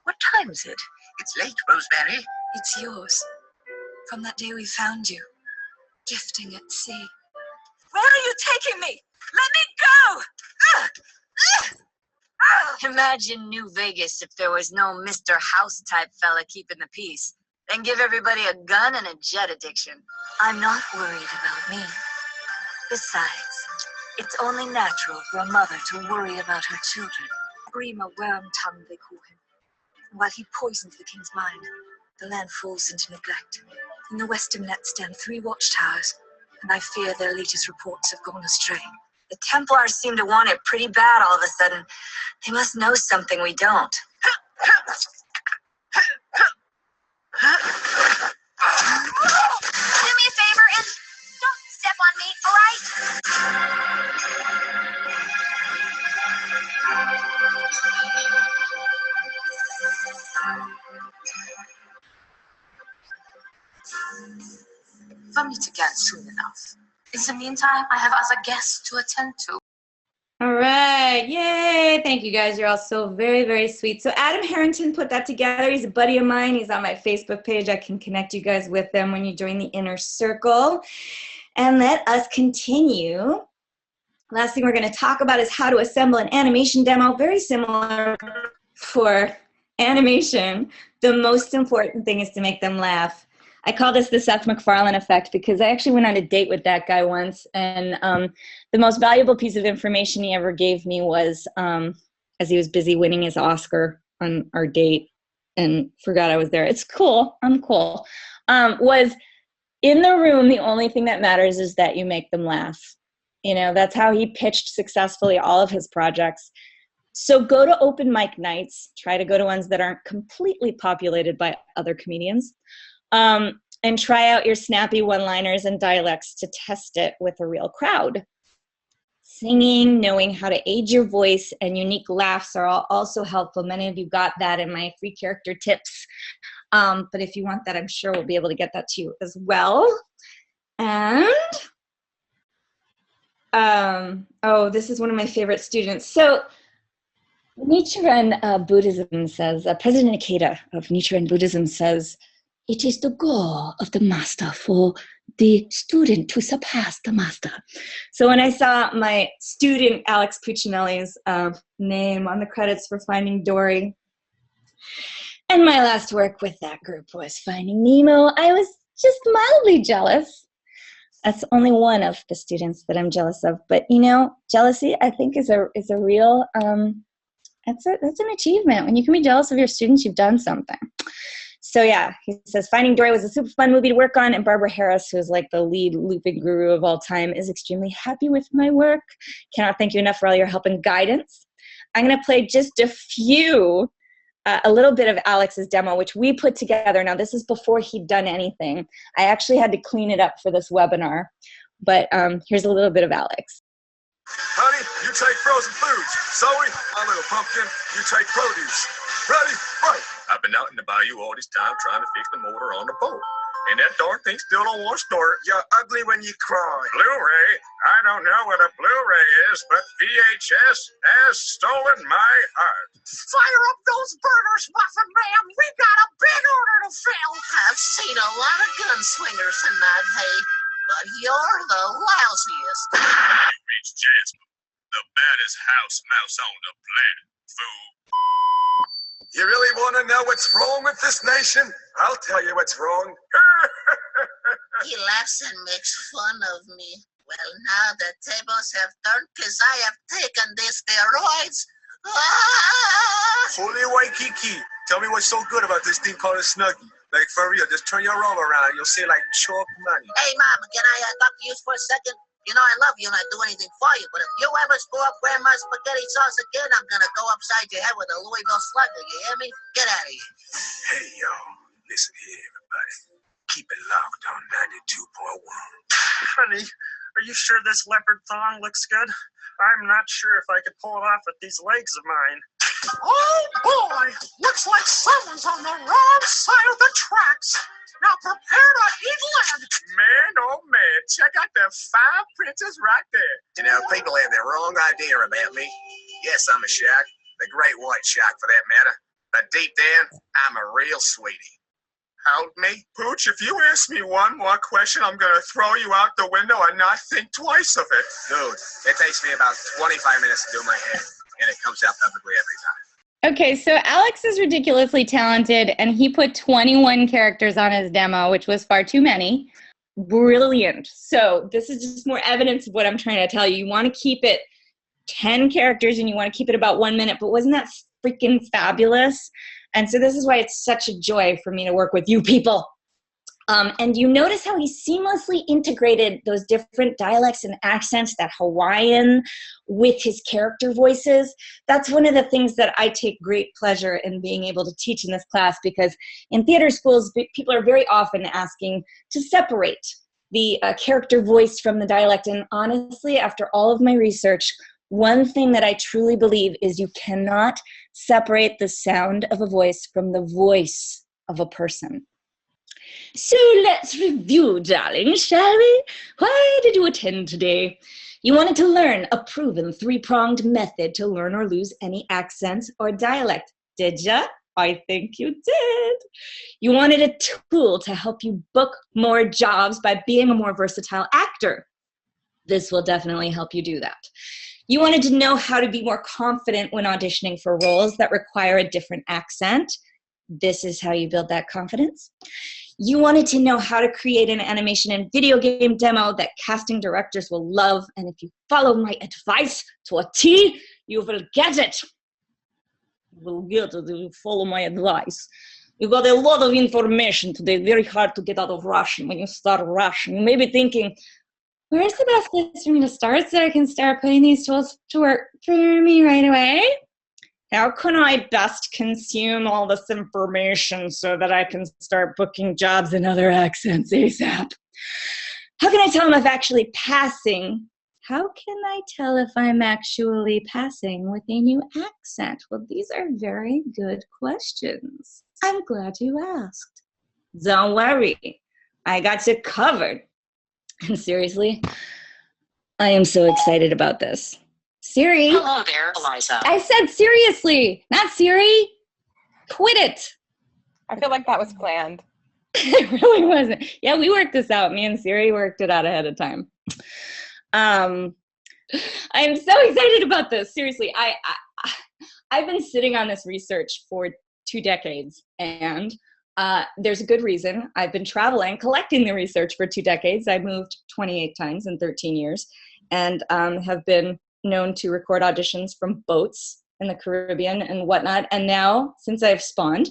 What time is it? It's late, Rosemary. It's yours. From that day we found you, drifting at sea. Where are you taking me? Let me go! Imagine New Vegas if there was no Mr. House-type fella keeping the peace. Then give everybody a gun and a jet addiction. I'm not worried about me. Besides, it's only natural for a mother to worry about her children. Grima Wormtongue, they call him. And while he poisoned the king's mind, the land falls into neglect. In the western net stand 3 watchtowers, and I fear their latest reports have gone astray. The Templars seem to want it pretty bad all of a sudden. They must know something we don't. Do me a favor and don't step on me, all right? For me to get soon enough. In the meantime, I have other guests to attend to. All right, yay. Thank you guys. You're all so very sweet. So Adam Harrington put that together. He's a buddy of mine. He's on my Facebook page. I can connect you guys with them when you join the inner circle. And let us continue. Last thing we're going to talk about is how to assemble an animation demo. Very similar for animation. The most important thing is to make them laugh. I call this the Seth MacFarlane effect because I actually went on a date with that guy once, and the most valuable piece of information he ever gave me was, as he was busy winning his Oscar on our date and forgot I was there. It's cool. I'm cool. Was in the room, the only thing that matters is that you make them laugh. You know, that's how he pitched successfully all of his projects. So go to open mic nights. Try to go to ones that aren't completely populated by other comedians. And try out your snappy one-liners and dialects to test it with a real crowd. Singing, knowing how to age your voice, and unique laughs are all also helpful. Many of you got that in my free character tips. But if you want that, I'm sure we'll be able to get that to you as well. And, oh, this is one of my favorite students. So Nichiren Buddhism says, President Ikeda of Nichiren Buddhism says, "It is the goal of the master for the student to surpass the master. So when I saw my student Alex Puccinelli's name on the credits for Finding Dory, and my last work with that group was Finding Nemo, I was just mildly jealous. That's only one of the students that I'm jealous of. But you know, jealousy I think is a real that's an achievement. When you can be jealous of your students, you've done something. So yeah, he says Finding Dory was a super fun movie to work on, and Barbara Harris, who is like the lead looping guru of all time, is extremely happy with my work. Cannot thank you enough for all your help and guidance. I'm gonna play just a little bit of Alex's demo, which we put together. Now this is before he'd done anything. I actually had to clean it up for this webinar, but here's a little bit of Alex. Honey, you take frozen foods. Zoe, my little pumpkin, you take produce. Ready? Right. I've been out in the bayou all this time trying to fix the motor on the boat. And that darn thing still don't want to start. You're ugly when you cry. Blu-ray? I don't know what a Blu-ray is, but VHS has stolen my heart. Fire up those burners, Muffin Man. We got a big order to fill. I've seen a lot of gunslingers in my day, but you're the lousiest. Reach Jasper, the baddest house mouse on the planet, fool. You really want to know what's wrong with this nation? I'll tell you what's wrong. He laughs and makes fun of me. Well, now the tables have turned because I have taken these steroids. Holy Waikiki, tell me what's so good about this thing called a Snuggie. Like, for real, just turn your arm around. You'll see, like, chalk money. Hey, Mama, can I talk to you for a second? You know I love you and I do anything for you, but if you ever screw up Grandma's spaghetti sauce again, I'm gonna go upside your head with a Louisville Slugger. You hear me? Get out of here. Hey, y'all, listen here, everybody. Keep it locked on 92.1. Honey, are you sure this leopard thong looks good? I'm not sure if I could pull it off with these legs of mine. Oh boy, looks like someone's on the wrong side of the tracks. Now prepare to eat land. Man, oh man, check out the 5 princes right there. You know, people have the wrong idea about me. Yes, I'm a shark, the great white shark for that matter. But deep down, I'm a real sweetie. Hold me. Pooch, if you ask me one more question, I'm going to throw you out the window and not think twice of it. Dude, it takes me about 25 minutes to do my hair, and it comes out perfectly every time. Okay, so Alex is ridiculously talented, and he put 21 characters on his demo, which was far too many. Brilliant. So this is just more evidence of what I'm trying to tell you. You want to keep it 10 characters, and you want to keep it about 1 minute, but wasn't that freaking fabulous? And so this is why it's such a joy for me to work with you people. And you notice how he seamlessly integrated those different dialects and accents, that Hawaiian with his character voices. That's one of the things that I take great pleasure in being able to teach in this class, because in theater schools, people are very often asking to separate the character voice from the dialect. And honestly, after all of my research, one thing that I truly believe is you cannot separate the sound of a voice from the voice of a person. So let's review, darling, shall we? Why did you attend today? You wanted to learn a proven 3-pronged method to learn or lose any accent or dialect, did ya? I think you did. You wanted a tool to help you book more jobs by being a more versatile actor. This will definitely help you do that. You wanted to know how to be more confident when auditioning for roles that require a different accent. This is how you build that confidence. You wanted to know how to create an animation and video game demo that casting directors will love, and if you follow my advice to a T, you will get it. You will get it if you follow my advice. You got a lot of information today, very hard to get out of Russian when you start Russian. You may be thinking, where's the best place for me to start so I can start putting these tools to work for me right away? How can I best consume all this information so that I can start booking jobs in other accents ASAP? How can I tell if I'm actually passing? How can I tell if I'm actually passing with a new accent? Well, these are very good questions. I'm glad you asked. Don't worry, I got you covered. And seriously, I am so excited about this. Siri. Hello there, Eliza. I said seriously, not Siri. Quit it. I feel like that was planned. It really wasn't. Yeah, we worked this out. Me and Siri worked it out ahead of time. I'm so excited about this. Seriously, I've been sitting on this research for 2 decades, and there's a good reason. I've been traveling, collecting the research for 2 decades. I moved 28 times in 13 years, and have been known to record auditions from boats in the Caribbean and whatnot. And now, since I've spawned,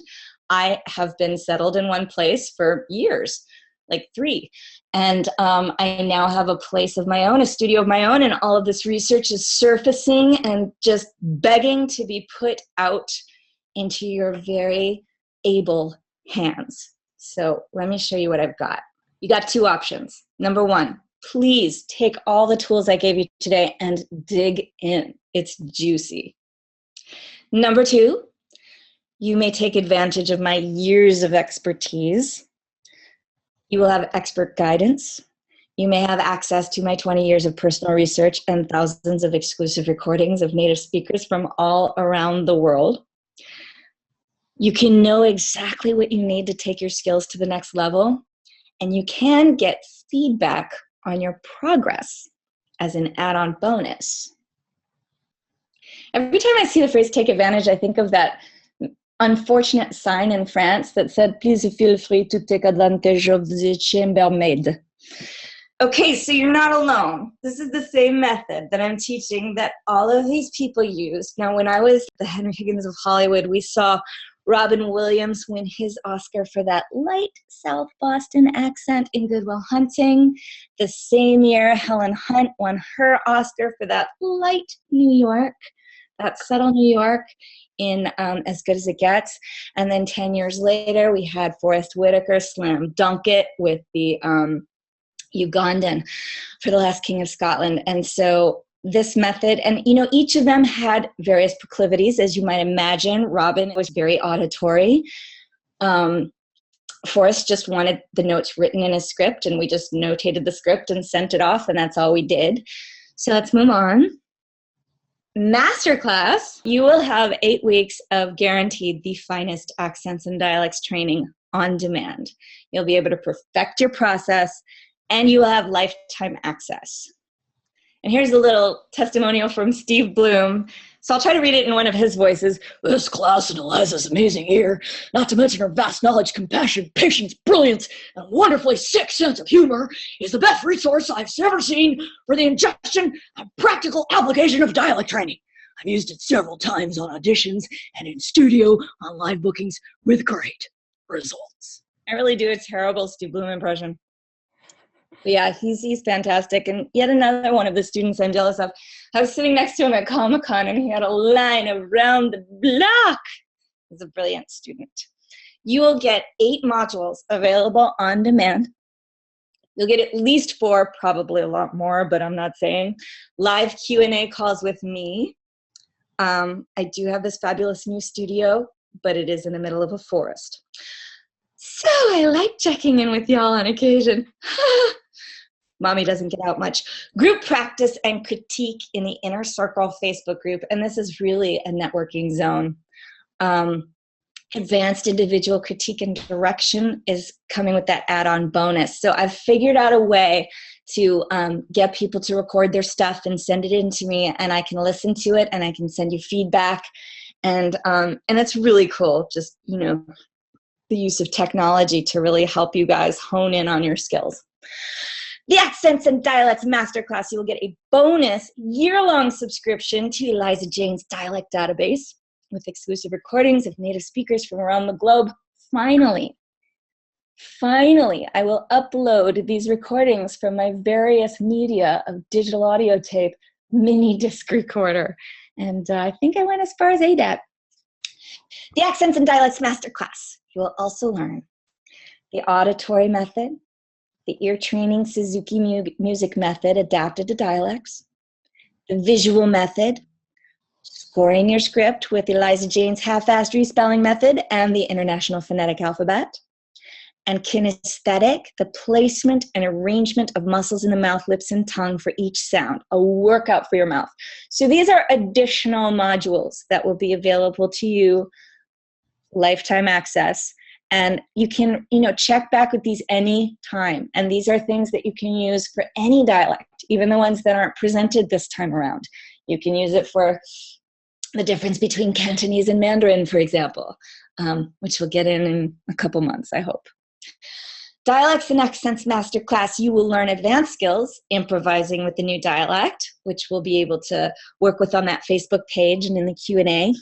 I have been settled in one place for years, like 3. And I now have a place of my own, a studio of my own, and all of this research is surfacing and just begging to be put out into your very able hands. So let me show you what I've got. You got 2 options. Number 1, please take all the tools I gave you today and dig in. It's juicy. Number 2, you may take advantage of my years of expertise. You will have expert guidance. You may have access to my 20 years of personal research and thousands of exclusive recordings of native speakers from all around the world. You can know exactly what you need to take your skills to the next level, and you can get feedback on your progress as an add-on bonus. Every time I see the phrase take advantage, I think of that unfortunate sign in France that said, please feel free to take advantage of the chambermaid. Okay, so you're not alone. This is the same method that I'm teaching that all of these people use. Now, when I was the Henry Higgins of Hollywood, we saw Robin Williams win his Oscar for that light South Boston accent in Good Will Hunting. The same year, Helen Hunt won her Oscar for that light New York, that subtle New York in As Good as It Gets. And then 10 years later, we had Forrest Whitaker slam dunk it with the Ugandan for The Last King of Scotland. And so this method, and each of them had various proclivities, as you might imagine. Robin was very auditory. Forrest just wanted the notes written in a script, and we just notated the script and sent it off, and that's all we did. So let's move on. Masterclass, you will have 8 weeks of guaranteed the finest accents and dialects training on demand. You'll be able to perfect your process, and you will have lifetime access. And here's a little testimonial from Steve Bloom. So I'll try to read it in one of his voices. This class and Eliza's amazing ear, not to mention her vast knowledge, compassion, patience, brilliance, and wonderfully sick sense of humor, is the best resource I've ever seen for the ingestion and practical application of dialect training. I've used it several times on auditions and in studio on live bookings with great results. I really do a terrible Steve Bloom impression. But yeah, he's fantastic. And yet another one of the students I'm jealous of. I was sitting next to him at Comic-Con, and he had a line around the block. He's a brilliant student. You will get 8 modules available on demand. You'll get at least 4, probably a lot more, but I'm not saying. Live Q&A calls with me. I do have this fabulous new studio, but it is in the middle of a forest. So I like checking in with y'all on occasion. Mommy doesn't get out much. Group practice and critique in the Inner Circle Facebook group, and this is really a networking zone. Advanced individual critique and direction is coming with that add-on bonus. So I've figured out a way to get people to record their stuff and send it in to me, and I can listen to it, and I can send you feedback, and it's really cool. Just the use of technology to really help you guys hone in on your skills. The Accents and Dialects Masterclass, you will get a bonus year-long subscription to Eliza Jane's dialect database with exclusive recordings of native speakers from around the globe. Finally, I will upload these recordings from my various media of digital audio tape, mini disc recorder, and I think I went as far as ADAT. The Accents and Dialects Masterclass, you will also learn the auditory method, the ear training Suzuki music method adapted to dialects, the visual method, scoring your script with Eliza Jane's half-assed respelling method and the International Phonetic Alphabet, and kinesthetic, the placement and arrangement of muscles in the mouth, lips, and tongue for each sound, a workout for your mouth. So these are additional modules that will be available to you, lifetime access, And you can, check back with these any time. And these are things that you can use for any dialect, even the ones that aren't presented this time around. You can use it for the difference between Cantonese and Mandarin, for example, which we'll get in a couple months, I hope. Dialects and Accents Masterclass, you will learn advanced skills, improvising with the new dialect, which we'll be able to work with on that Facebook page and in the Q&A.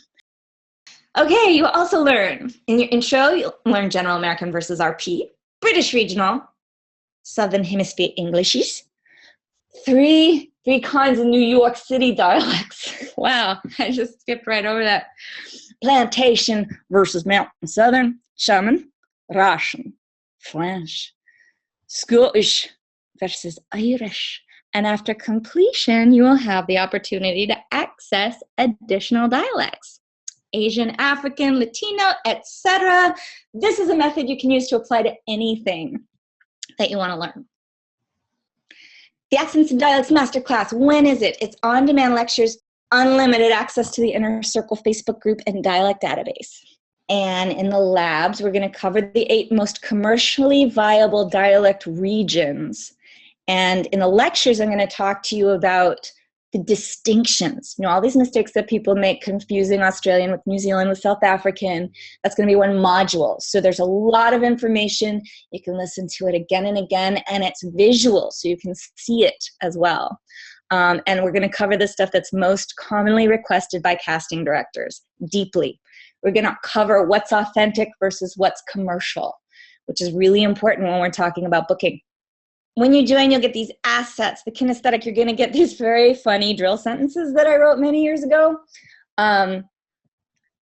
Okay, you also learn, in your intro, you'll learn General American versus RP, British Regional, Southern Hemisphere Englishes, three kinds of New York City dialects. Wow, I just skipped right over that. Plantation versus Mountain Southern, Shaman, Russian, French, Scottish versus Irish. And after completion, you will have the opportunity to access additional dialects. Asian, African, Latino, etc. This is a method you can use to apply to anything that you want to learn. The Accents and Dialects Masterclass, when is it? It's on-demand lectures, unlimited access to the Inner Circle Facebook group and dialect database. And in the labs, we're going to cover the 8 most commercially viable dialect regions. And in the lectures, I'm going to talk to you about the distinctions. All these mistakes that people make confusing Australian with New Zealand with South African. That's going to be one module. So there's a lot of information. You can listen to it again and again, and it's visual, so you can see it as well. And we're going to cover the stuff that's most commonly requested by casting directors deeply. We're going to cover what's authentic versus what's commercial, which is really important when we're talking about booking. When you join, you'll get these assets. The kinesthetic, you're going to get these very funny drill sentences that I wrote many years ago.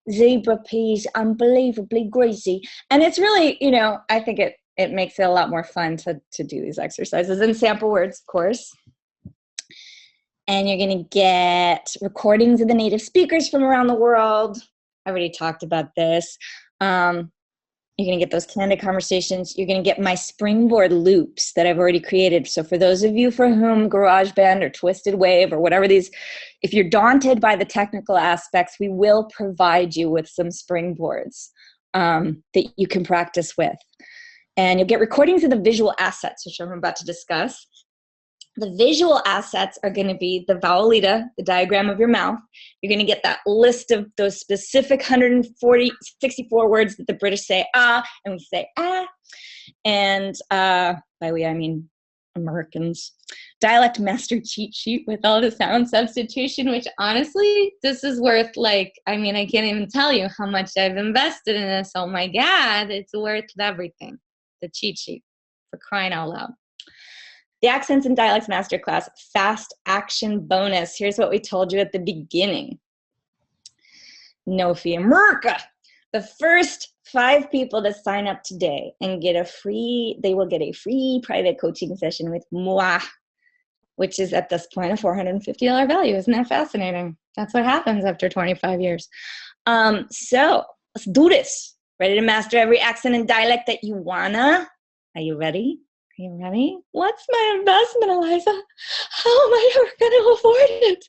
Zebra peas, unbelievably greasy. And it's really, I think it makes it a lot more fun to do these exercises. And sample words, of course. And you're going to get recordings of the native speakers from around the world. I already talked about this. You're going to get those candid conversations. You're going to get my springboard loops that I've already created. So for those of you for whom GarageBand or Twisted Wave or whatever these, if you're daunted by the technical aspects, we will provide you with some springboards that you can practice with. And you'll get recordings of the visual assets, which I'm about to discuss. The visual assets are going to be the vowelita, the diagram of your mouth. You're going to get that list of those specific 64 words that the British say ah, and we say ah. And by we, I mean Americans. Dialect master cheat sheet with all the sound substitution, which honestly, this is worth I can't even tell you how much I've invested in this. Oh my God, it's worth everything. The cheat sheet, for crying out loud. The Accents and Dialects Masterclass, fast action bonus. Here's what we told you at the beginning. No fee America. The first 5 people to sign up today and they will get a free private coaching session with moi, which is at this point a $450 value. Isn't that fascinating? That's what happens after 25 years. So let's do this. Ready to master every accent and dialect that you wanna? Are you ready? Are you ready? What's my investment, Eliza? How am I ever going to afford it?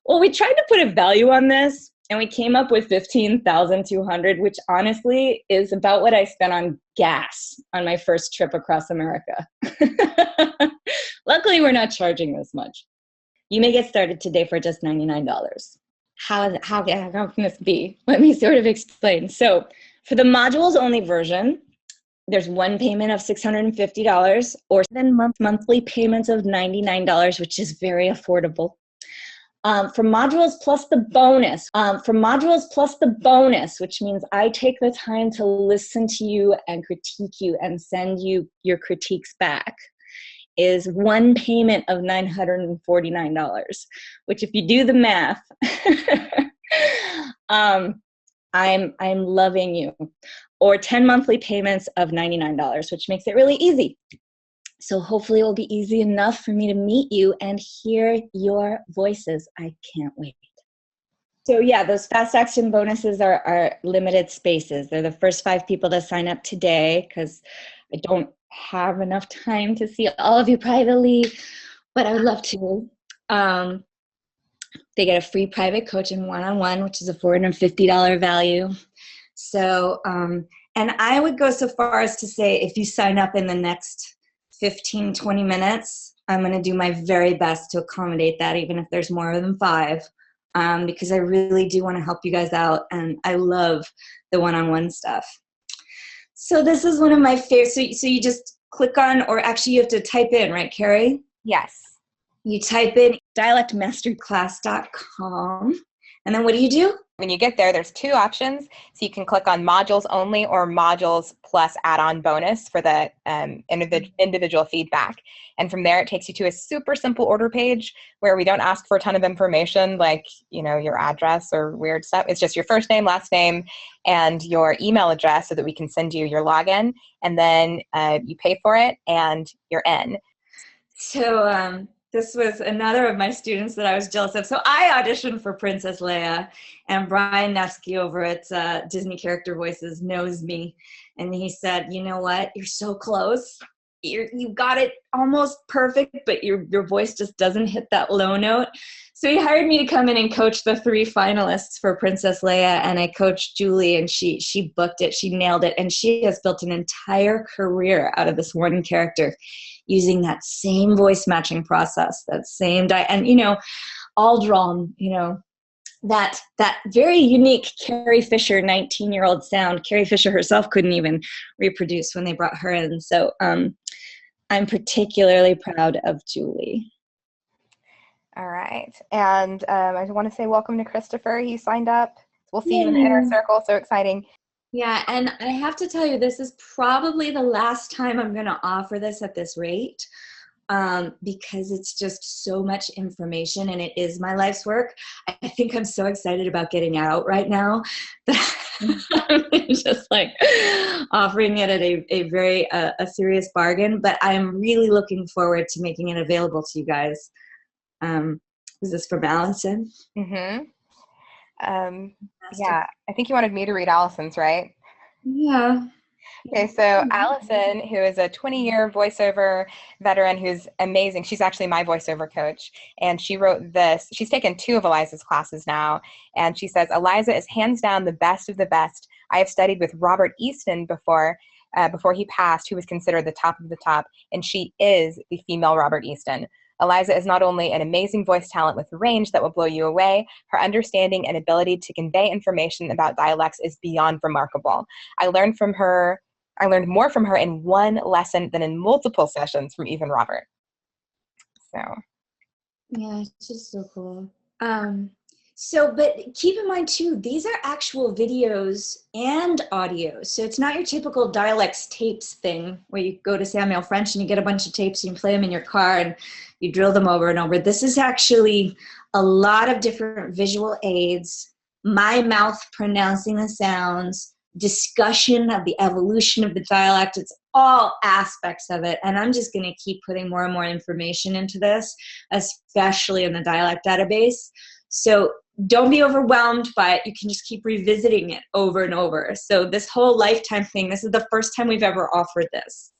Well, we tried to put a value on this, and we came up with $15,200, which honestly is about what I spent on gas on my first trip across America. Luckily, we're not charging this much. You may get started today for just $99. How can this be? Let me sort of explain. So for the modules only version, there's one payment of $650 or then monthly payments of $99, which is very affordable. For modules plus the bonus, which means I take the time to listen to you and critique you and send you your critiques back, is one payment of $949, which if you do the math, I'm loving you. Or 10 monthly payments of $99, which makes it really easy. So hopefully it will be easy enough for me to meet you and hear your voices. I can't wait. So yeah, those fast action bonuses are limited spaces. They're the first 5 people to sign up today because I don't have enough time to see all of you privately, but I would love to. They get a free private coaching one-on-one, which is a $450 value. So, And I would go so far as to say, if you sign up in the next 15, 20 minutes, I'm going to do my very best to accommodate that, even if there's more than 5, because I really do want to help you guys out, and I love the one-on-one stuff. So this is one of my favorites. So you just click on, or actually you have to type in, right, Carrie? Yes. You type in dialectmasterclass.com, and then what do? When you get there, there's 2 options. So you can click on modules only or modules plus add-on bonus for the individual feedback. And from there, it takes you to a super simple order page where we don't ask for a ton of information like, your address or weird stuff. It's just your first name, last name, and your email address so that we can send you your login. And then you pay for it and you're in. So this was another of my students that I was jealous of. So I auditioned for Princess Leia, and Brian Nefsky over at Disney Character Voices knows me. And he said, you know what? You're so close. You got it almost perfect, but your voice just doesn't hit that low note. So he hired me to come in and coach the 3 finalists for Princess Leia, and I coached Julie, and she booked it. She nailed it, and she has built an entire career out of this one character using that same voice matching process, that same and Aldron, that very unique Carrie Fisher 19-year-old sound. Carrie Fisher herself couldn't even reproduce when they brought her in. So I'm particularly proud of Julie. All right. And I want to say welcome to Christopher. He signed up. We'll see you in the inner circle. So exciting. Yeah, and I have to tell you, this is probably the last time I'm going to offer this at this rate, because it's just so much information, and it is my life's work. I think I'm so excited about getting out right now that I'm just like offering it at a very a serious bargain, but I'm really looking forward to making it available to you guys. Is this from Allison? Mm-hmm. Yeah, I think you wanted me to read Allison's, right? Yeah. Okay, so Allison, who is a 20-year voiceover veteran who's amazing. She's actually my voiceover coach, and she wrote this. She's taken 2 of Eliza's classes now, and she says, Eliza is hands down the best of the best. I have studied with Robert Easton before he passed, who was considered the top of the top, and she is the female Robert Easton. Eliza is not only an amazing voice talent with range that will blow you away, her understanding and ability to convey information about dialects is beyond remarkable. I learned more from her in 1 lesson than in multiple sessions from even Robert. So. Yeah, it's just so cool. But keep in mind too, these are actual videos and audio. So it's not your typical dialects tapes thing where you go to Samuel French and you get a bunch of tapes and you play them in your car and you drill them over and over. This is actually a lot of different visual aids, my mouth pronouncing the sounds, discussion of the evolution of the dialect. It's all aspects of it. And I'm just going to keep putting more and more information into this, especially in the dialect database. So don't be overwhelmed by it. You can just keep revisiting it over and over. So this whole lifetime thing, this is the first time we've ever offered this.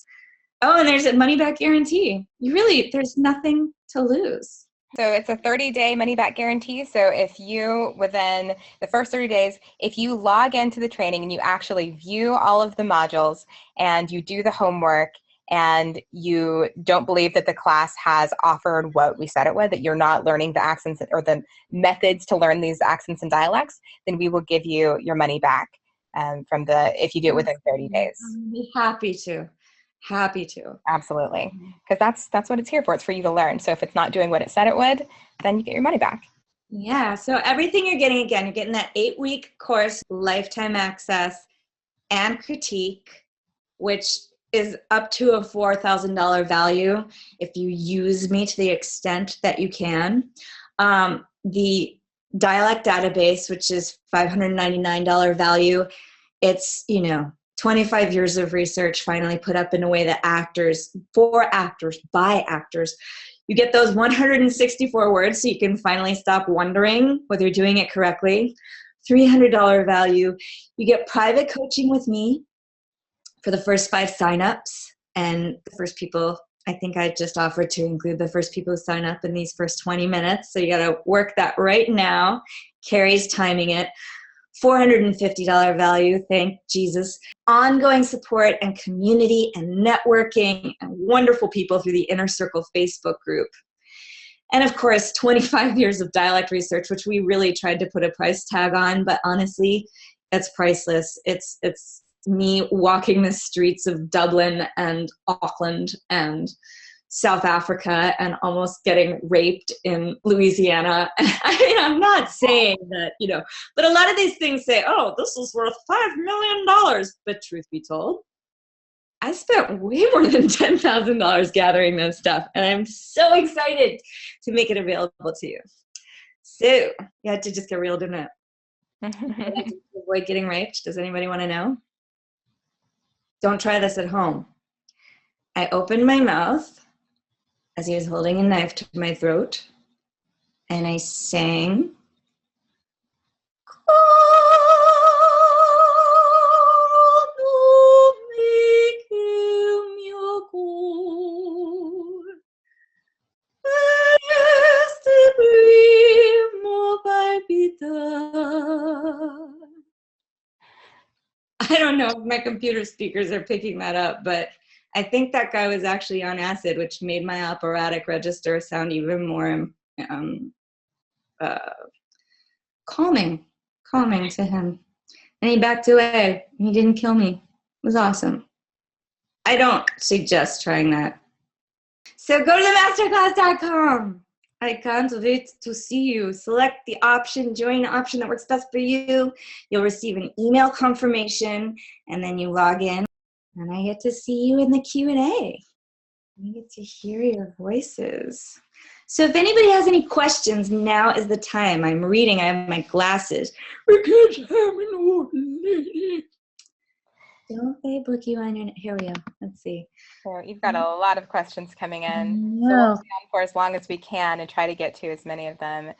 Oh, and there's a money-back guarantee. There's nothing to lose. So it's a 30-day money-back guarantee. So if you, within the first 30 days, if you log into the training and you actually view all of the modules and you do the homework and you don't believe that the class has offered what we said it would, that you're not learning the accents or the methods to learn these accents and dialects, then we will give you your money back if you do it within 30 days. I'd be happy to. Happy to. Absolutely. Because that's what it's here for. It's for you to learn. So if it's not doing what it said it would, then you get your money back. Yeah. So everything you're getting, again, you're getting that 8-week course, lifetime access, and critique, which is up to a $4,000 value if you use me to the extent that you can. The dialect database, which is $599 value, it's, 25 years of research finally put up in a way that for actors, by actors, you get those 164 words so you can finally stop wondering whether you're doing it correctly. $300 value. You get private coaching with me for the first 5 signups, and the first people, I think I just offered to include the first people who sign up in these first 20 minutes. So you got to work that right now. Carrie's timing it. $450 value, thank Jesus. Ongoing support and community and networking and wonderful people through the Inner Circle Facebook group. And of course, 25 years of dialect research, which we really tried to put a price tag on, but honestly, it's priceless. It's me walking the streets of Dublin and Auckland and South Africa and almost getting raped in Louisiana. I mean, I'm not saying that, but a lot of these things say, oh, this is worth $5 million. But truth be told, I spent way more than $10,000 gathering this stuff. And I'm so excited to make it available to you. So you had to just get reeled in it. To avoid getting raped. Does anybody want to know? Don't try this at home. I opened my mouth as he was holding a knife to my throat, and I sang, I don't know if my computer speakers are picking that up, but I think that guy was actually on acid, which made my operatic register sound even more calming to him. And he backed away. He didn't kill me. It was awesome. I don't suggest trying that. So go to themasterclass.com. I can't wait to see you. Select the option, join the option that works best for you. You'll receive an email confirmation, and then you log in. And I get to see you in the Q&A. I get to hear your voices. So if anybody has any questions, now is the time. I'm reading. I have my glasses. We can't have an old lady. Don't they book you on your... Here we go. Let's see. So you've got a lot of questions coming in. So we'll stay on for as long as we can and try to get to as many of them.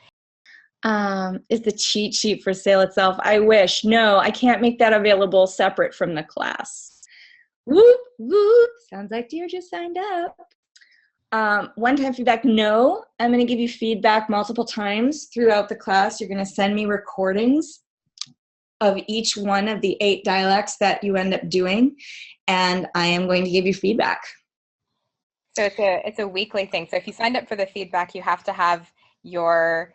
Is the cheat sheet for sale itself? I wish. No, I can't make that available separate from the class. Whoop, whoop. Sounds like Dear just signed up. One-time feedback, no. I'm going to give you feedback multiple times throughout the class. You're going to send me recordings of each one of the 8 dialects that you end up doing, and I am going to give you feedback. So it's a weekly thing. So if you signed up for the feedback, you have to have your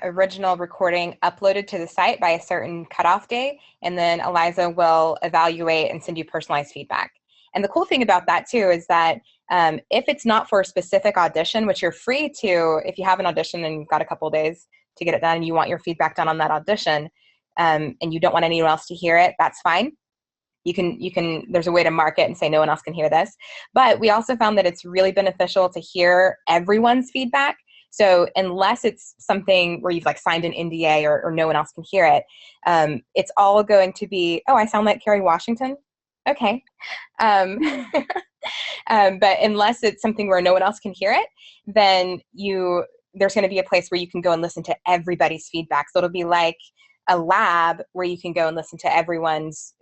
original recording uploaded to the site by a certain cutoff day, and then Eliza will evaluate and send you personalized feedback. And the cool thing about that too is that if it's not for a specific audition, which you're free to, if you have an audition and you've got a couple of days to get it done and you want your feedback done on that audition, and you don't want anyone else to hear it, that's fine. You can, there's a way to mark it and say no one else can hear this. But we also found that it's really beneficial to hear everyone's feedback. So unless it's something where you've like signed an NDA or no one else can hear it, it's all going to be, oh, I sound like Kerry Washington? Okay. But unless it's something where no one else can hear it, then there's going to be a place where you can go and listen to everybody's feedback. So it'll be like a lab where you can go and listen to everyone's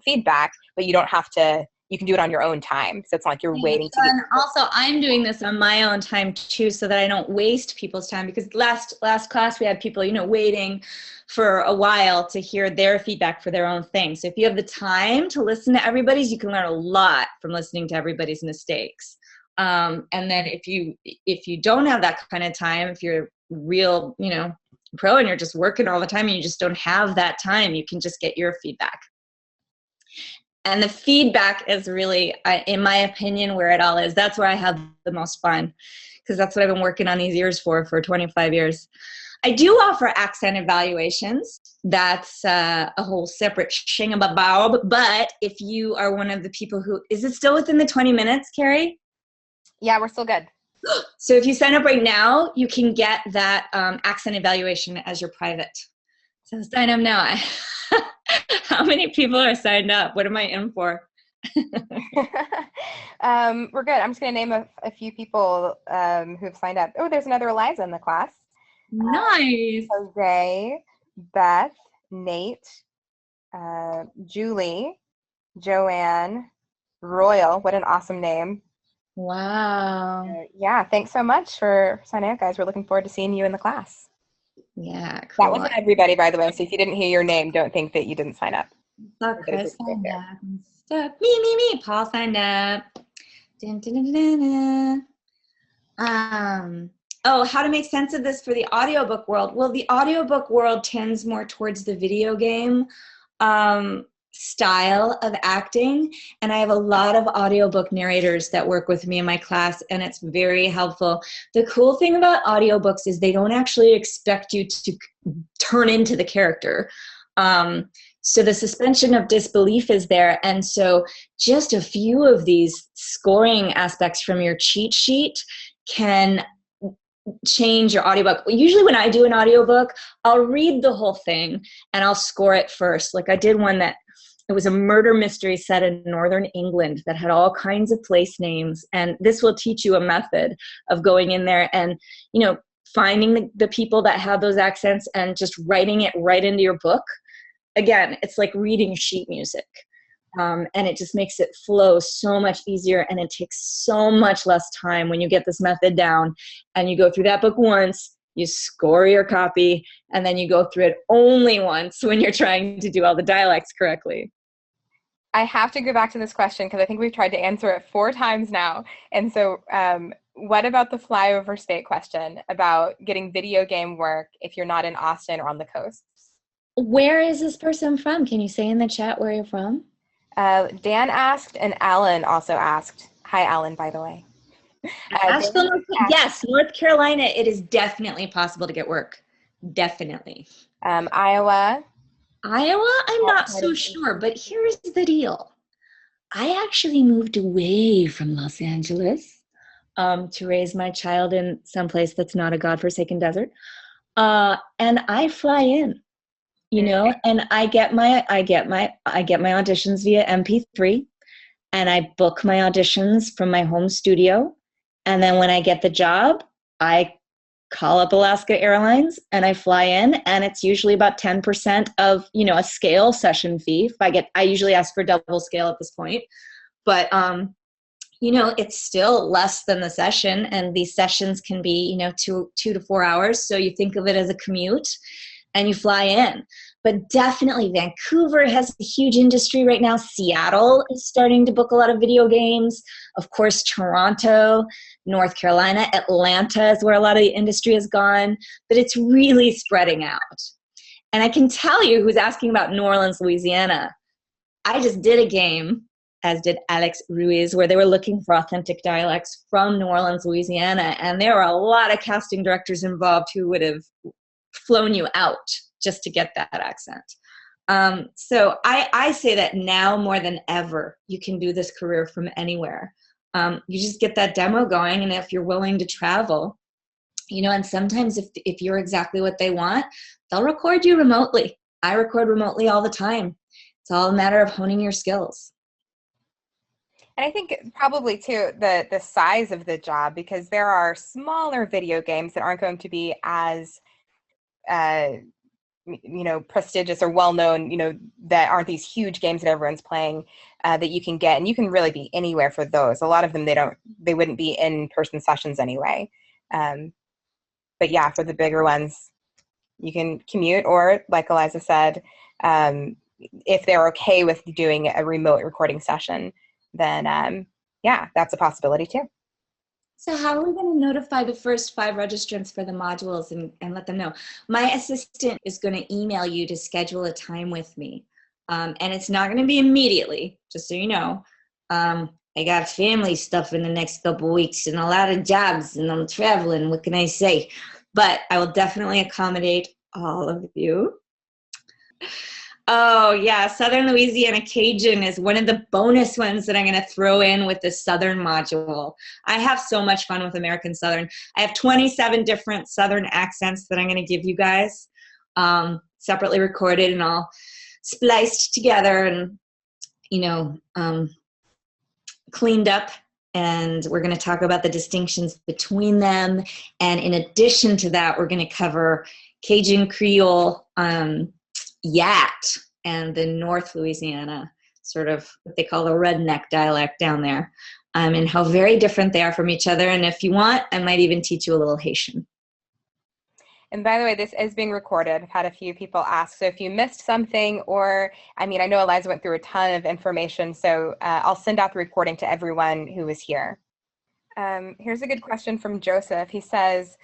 feedback, but you don't have to, you can do it on your own time. So it's not like you're waiting to get also, I'm doing this on my own time too, so that I don't waste people's time, because last class we had people, waiting for a while to hear their feedback for their own thing. So if you have the time to listen to everybody's, you can learn a lot from listening to everybody's mistakes. And then if you don't have that kind of time, if you're real, pro and you're just working all the time and you just don't have that time, you can just get your feedback. And the feedback is really, in my opinion, where it all is. That's where I have the most fun, because that's what I've been working on these ears for 25 years. I do offer accent evaluations. That's a whole separate shingababob. But if you are one of the people who, is it still within the 20 minutes, Carrie? Yeah, we're still good. So if you sign up right now, you can get that accent evaluation as your private. So sign up now. How many people are signed up? What am I in for? We're good. I'm just going to name a few people who've signed up. Oh, there's another Eliza in the class. Nice. Jose, Beth, Nate, Julie, Joanne, Royal. What an awesome name. Wow. Yeah, thanks so much for signing up, guys. We're looking forward to seeing you in the class. Yeah, That cool. wasn't everybody, by the way. So if you didn't hear your name, don't think that you didn't sign up. Chris signed up. Me. Paul signed up. Dun, dun, dun, dun, dun. Oh, how to make sense of this for the audiobook world? Well, the audiobook world tends more towards the video game style of acting, and I have a lot of audiobook narrators that work with me in my class, and it's very helpful. The cool thing about audiobooks is they don't actually expect you to turn into the character. So the suspension of disbelief is there, and so just a few of these scoring aspects from your cheat sheet can change your audiobook. Usually when I do an audiobook, I'll read the whole thing and I'll score it first. Like I did one that it was a murder mystery set in northern England that had all kinds of place names, and this will teach you a method of going in there and, you know, finding the people that have those accents and just writing it right into your book. Again, it's like reading sheet music. And it just makes it flow so much easier, and it takes so much less time when you get this method down and you go through that book once, you score your copy, and then you go through it only once when you're trying to do all the dialects correctly. I have to go back to this question because I think we've tried to answer it 4 times now. And so what about the flyover state question about getting video game work if you're not in Austin or on the coast? Where is this person from? Can you say in the chat where you're from? Dan asked, and Alan also asked. Hi, Alan, by the way. Yes, North Carolina, it is definitely possible to get work. Definitely. Iowa? Iowa, I'm not so sure, but here's the deal. I actually moved away from Los Angeles to raise my child in someplace that's not a godforsaken desert. And I fly in. You know, and I get my auditions via MP3, and I book my auditions from my home studio. And then when I get the job, I call up Alaska Airlines and I fly in, and it's usually about 10% of, you know, a scale session fee. I usually ask for double scale at this point, but you know, it's still less than the session, and these sessions can be, you know, 2 to 4 hours. So you think of it as a commute. And you fly in. But definitely Vancouver has a huge industry right now. Seattle is starting to book a lot of video games. Of course, Toronto, North Carolina, Atlanta is where a lot of the industry has gone. But it's really spreading out. And I can tell you who's asking about New Orleans, Louisiana. I just did a game, as did Alex Ruiz, where they were looking for authentic dialects from New Orleans, Louisiana. And there were a lot of casting directors involved who would have flown you out just to get that accent. So I say that now more than ever, you can do this career from anywhere. You just get that demo going, and if you're willing to travel, you know, and sometimes if you're exactly what they want, they'll record you remotely. I record remotely all the time. It's all a matter of honing your skills. And I think probably too the size of the job, because there are smaller video games that aren't going to be as you know, prestigious or well-known, you know, that aren't these huge games that everyone's playing that you can get, and you can really be anywhere for those. A lot of them, they wouldn't be in-person sessions anyway. But yeah, for the bigger ones, you can commute, or like Eliza said, if they're okay with doing a remote recording session, then yeah, that's a possibility too. So how are we going to notify the first 5 registrants for the modules and let them know? My assistant is going to email you to schedule a time with me. And it's not going to be immediately, just so you know. I got family stuff in the next couple of weeks and a lot of jobs, and I'm traveling. What can I say? But I will definitely accommodate all of you. Oh, yeah. Southern Louisiana Cajun is one of the bonus ones that I'm going to throw in with the Southern module. I have so much fun with American Southern. I have 27 different Southern accents that I'm going to give you guys, separately recorded and all spliced together and, you know, cleaned up. And we're going to talk about the distinctions between them. And in addition to that, we're going to cover Cajun Creole, Yat, and the North Louisiana, sort of what they call the redneck dialect down there, and how very different they are from each other. And if you want, I might even teach you a little Haitian. And by the way, this is being recorded. I've had a few people ask. So if you missed something, or, I mean, I know Eliza went through a ton of information, so I'll send out the recording to everyone who was here. Here's a good question from Joseph. He says,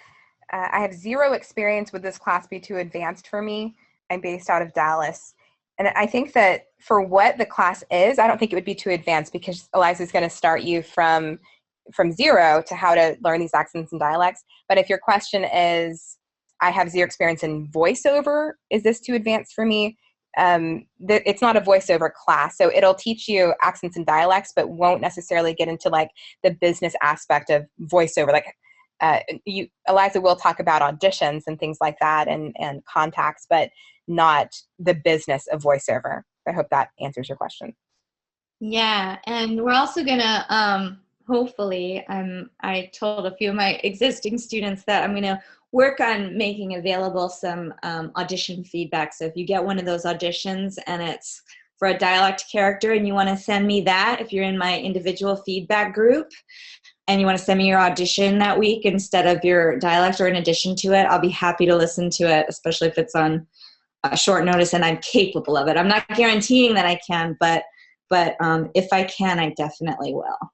I have 0 experience. Would this class be too advanced for me? I'm based out of Dallas. And I think that for what the class is, I don't think it would be too advanced, because Eliza's going to start you from 0 to how to learn these accents and dialects. But if your question is, I have 0 experience in voiceover, is this too advanced for me? It's not a voiceover class, so it'll teach you accents and dialects, but won't necessarily get into like the business aspect of voiceover. Like Eliza will talk about auditions and things like that, and contacts, but not the business of voiceover. I hope that answers your question. Yeah, and we're also gonna hopefully, I told a few of my existing students that I'm gonna work on making available some audition feedback. So if you get one of those auditions and it's for a dialect character and you want to send me that, if you're in my individual feedback group and you want to send me your audition that week instead of your dialect or in addition to it, I'll be happy to listen to it, especially if it's on short notice and I'm capable of it. I'm not guaranteeing that I can, but if I can, I definitely will.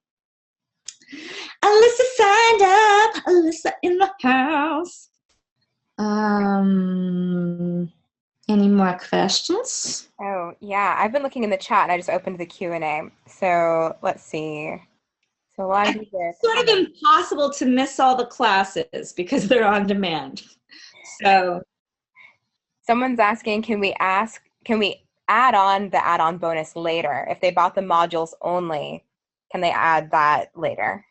Alyssa signed up. Alyssa in the house. Any more questions? Oh, yeah. I've been looking in the chat and I just opened the Q&A. So let's see. So a lot of these are It's sort of impossible to miss all the classes because they're on demand. So someone's asking, can we add on the add-on bonus later? If they bought the modules only, can they add that later?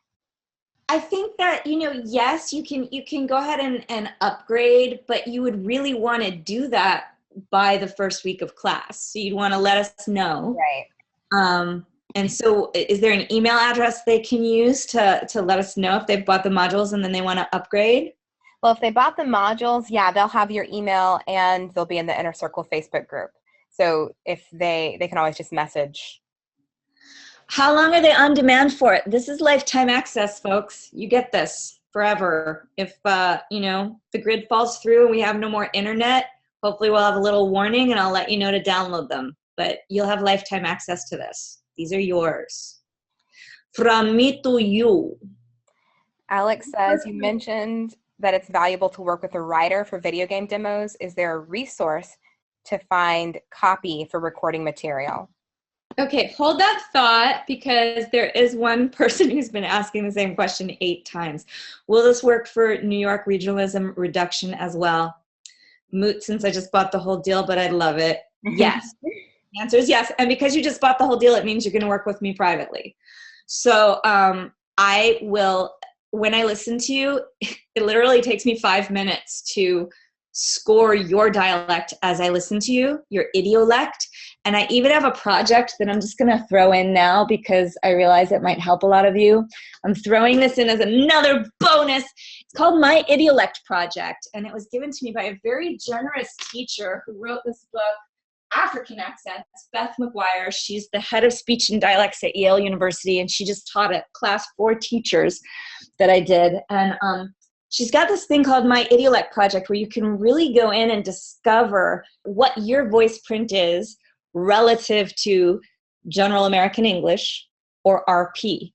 I think that, yes, you can go ahead and upgrade, but you would really want to do that by the first week of class. So you'd want to let us know. Right. And so is there an email address they can use to let us know if they've bought the modules and then they want to upgrade? Well, if they bought the modules, yeah, they'll have your email and they'll be in the Inner Circle Facebook group. So if they can always just message. How long are they on demand for it? This is lifetime access, folks. You get this forever. If, the grid falls through and we have no more internet, hopefully we'll have a little warning and I'll let you know to download them. But you'll have lifetime access to this. These are yours. From me to you. Alex says, you mentioned that it's valuable to work with a writer for video game demos. Is there a resource to find copy for recording material? Okay, hold that thought, because there is one person who's been asking the same question 8 times. Will this work for New York regionalism reduction as well? Moot, since I just bought the whole deal, but I love it. Yes. The answer is yes. And because you just bought the whole deal, it means you're going to work with me privately. So I will, when I listen to you, it literally takes me 5 minutes to score your dialect as I listen to you, your idiolect. And I even have a project that I'm just going to throw in now because I realize it might help a lot of you. I'm throwing this in as another bonus. It's called My Idiolect Project, and it was given to me by a very generous teacher who wrote this book, African Accents, Beth McGuire. She's the head of speech and dialects at Yale University, and she just taught it, class 4 teachers that I did. And she's got this thing called My Idiolect Project where you can really go in and discover what your voice print is relative to General American English, or RP,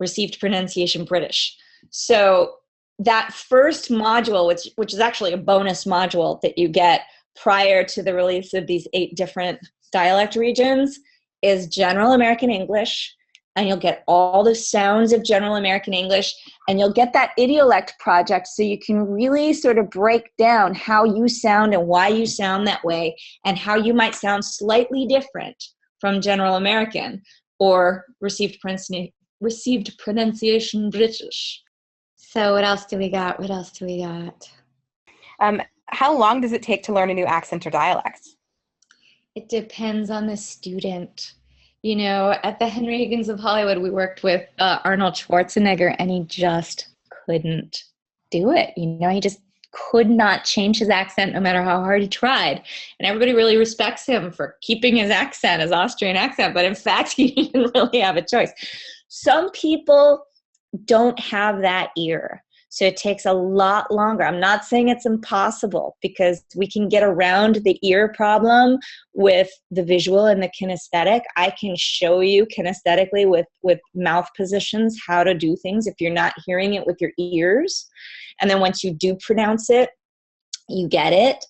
Received Pronunciation British. So that first module, which is actually a bonus module that you get prior to the release of these 8 different dialect regions, is General American English, and you'll get all the sounds of General American English, and you'll get that idiolect project so you can really sort of break down how you sound and why you sound that way, and how you might sound slightly different from General American or Received Pronunciation British. So what else do we got? How long does it take to learn a new accent or dialect? It depends on the student. At the Henry Higgins of Hollywood, we worked with Arnold Schwarzenegger, and he just couldn't do it. He just could not change his accent no matter how hard he tried. And everybody really respects him for keeping his accent, his Austrian accent, but in fact, he didn't really have a choice. Some people don't have that ear. So it takes a lot longer. I'm not saying it's impossible, because we can get around the ear problem with the visual and the kinesthetic. I can show you kinesthetically with mouth positions how to do things if you're not hearing it with your ears. And then once you do pronounce it, you get it.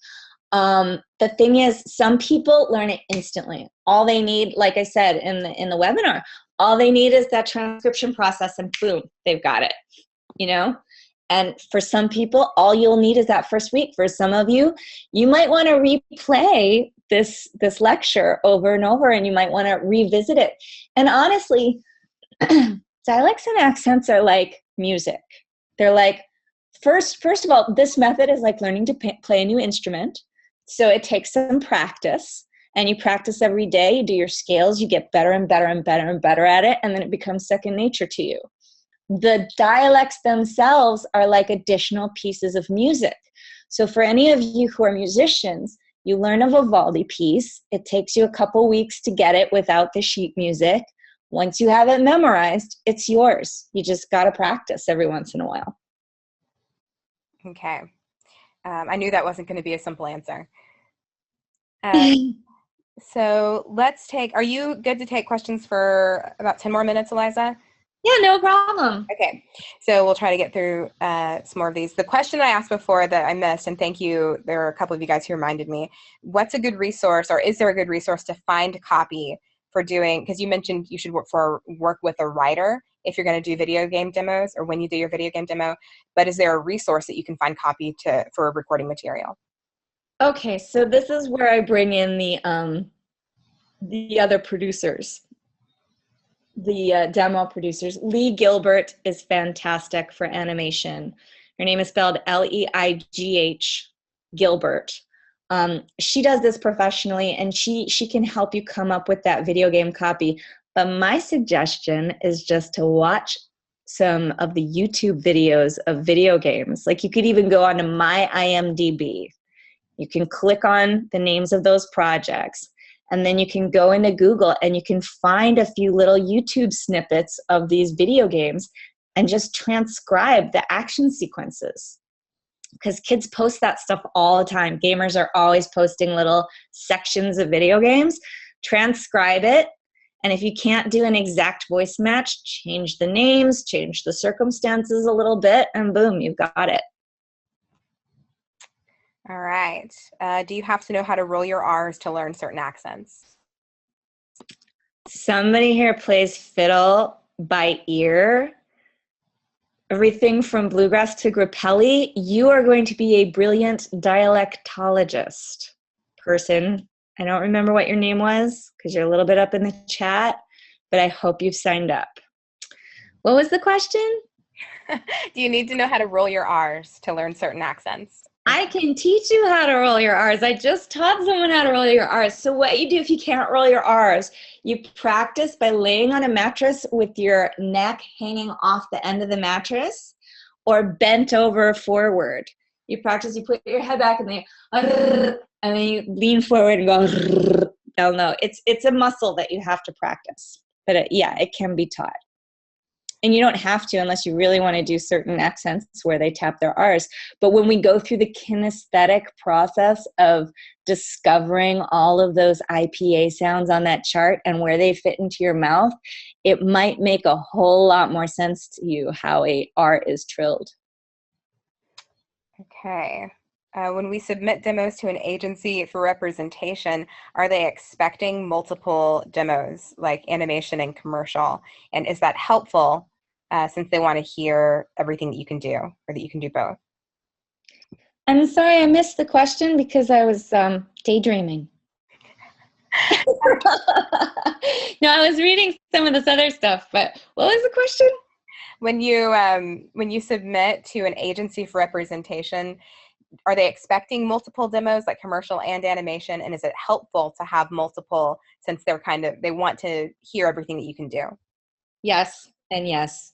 The thing is, some people learn it instantly. All they need, like I said in the webinar, all they need is that transcription process, and boom, they've got it, you know? And for some people, all you'll need is that first week. For some of you, you might want to replay this lecture over and over, and you might want to revisit it. And honestly, dialects and accents are like music. They're like, first of all, this method is like learning to play a new instrument. So it takes some practice, and you practice every day. You do your scales, you get better and better and better and better at it, and then it becomes second nature to you. The dialects themselves are like additional pieces of music. So for any of you who are musicians, you learn a Vivaldi piece. It takes you a couple weeks to get it without the sheet music. Once you have it memorized, it's yours. You just got to practice every once in a while. Okay. I knew that wasn't going to be a simple answer. So let's are you good to take questions for about 10 more minutes, Eliza? Yeah, no problem. Okay, so we'll try to get through some more of these. The question I asked before that I missed, and thank you, there are a couple of you guys who reminded me, what's a good resource, or is there a good resource to find copy for doing, because you mentioned you should work with a writer if you're going to do video game demos, or when you do your video game demo, but is there a resource that you can find copy for recording material? Okay, so this is where I bring in the other producers. The demo producers. Lee Gilbert is fantastic for animation. Her name is spelled Leigh Gilbert. She does this professionally, and she can help you come up with that video game copy. But my suggestion is just to watch some of the YouTube videos of video games. Like, you could even go onto my IMDb. You can click on the names of those projects, and then you can go into Google and you can find a few little YouTube snippets of these video games and just transcribe the action sequences. Because kids post that stuff all the time. Gamers are always posting little sections of video games. Transcribe it. And if you can't do an exact voice match, change the names, change the circumstances a little bit, and boom, you've got it. All right. Do you have to know how to roll your R's to learn certain accents? Somebody here plays fiddle by ear. Everything from bluegrass to grappelli. You are going to be a brilliant dialectologist person. I don't remember what your name was because you're a little bit up in the chat, but I hope you've signed up. What was the question? Do you need to know how to roll your R's to learn certain accents? I can teach you how to roll your R's. I just taught someone how to roll your R's. So what you do if you can't roll your R's, you practice by laying on a mattress with your neck hanging off the end of the mattress or bent over forward. You practice, you put your head back and then you lean forward and go, they'll know. It's a muscle that you have to practice. But yeah, it can be taught. And you don't have to unless you really want to do certain accents where they tap their R's. But when we go through the kinesthetic process of discovering all of those IPA sounds on that chart and where they fit into your mouth, it might make a whole lot more sense to you how a R is trilled. Okay. When we submit demos to an agency for representation, are they expecting multiple demos like animation and commercial? And is that helpful since they want to hear everything that you can do, or that you can do both? I'm sorry, I missed the question because I was daydreaming. No, I was reading some of this other stuff, but what was the question? When you submit to an agency for representation, are they expecting multiple demos like commercial and animation? And is it helpful to have multiple since they want to hear everything that you can do? Yes, and yes.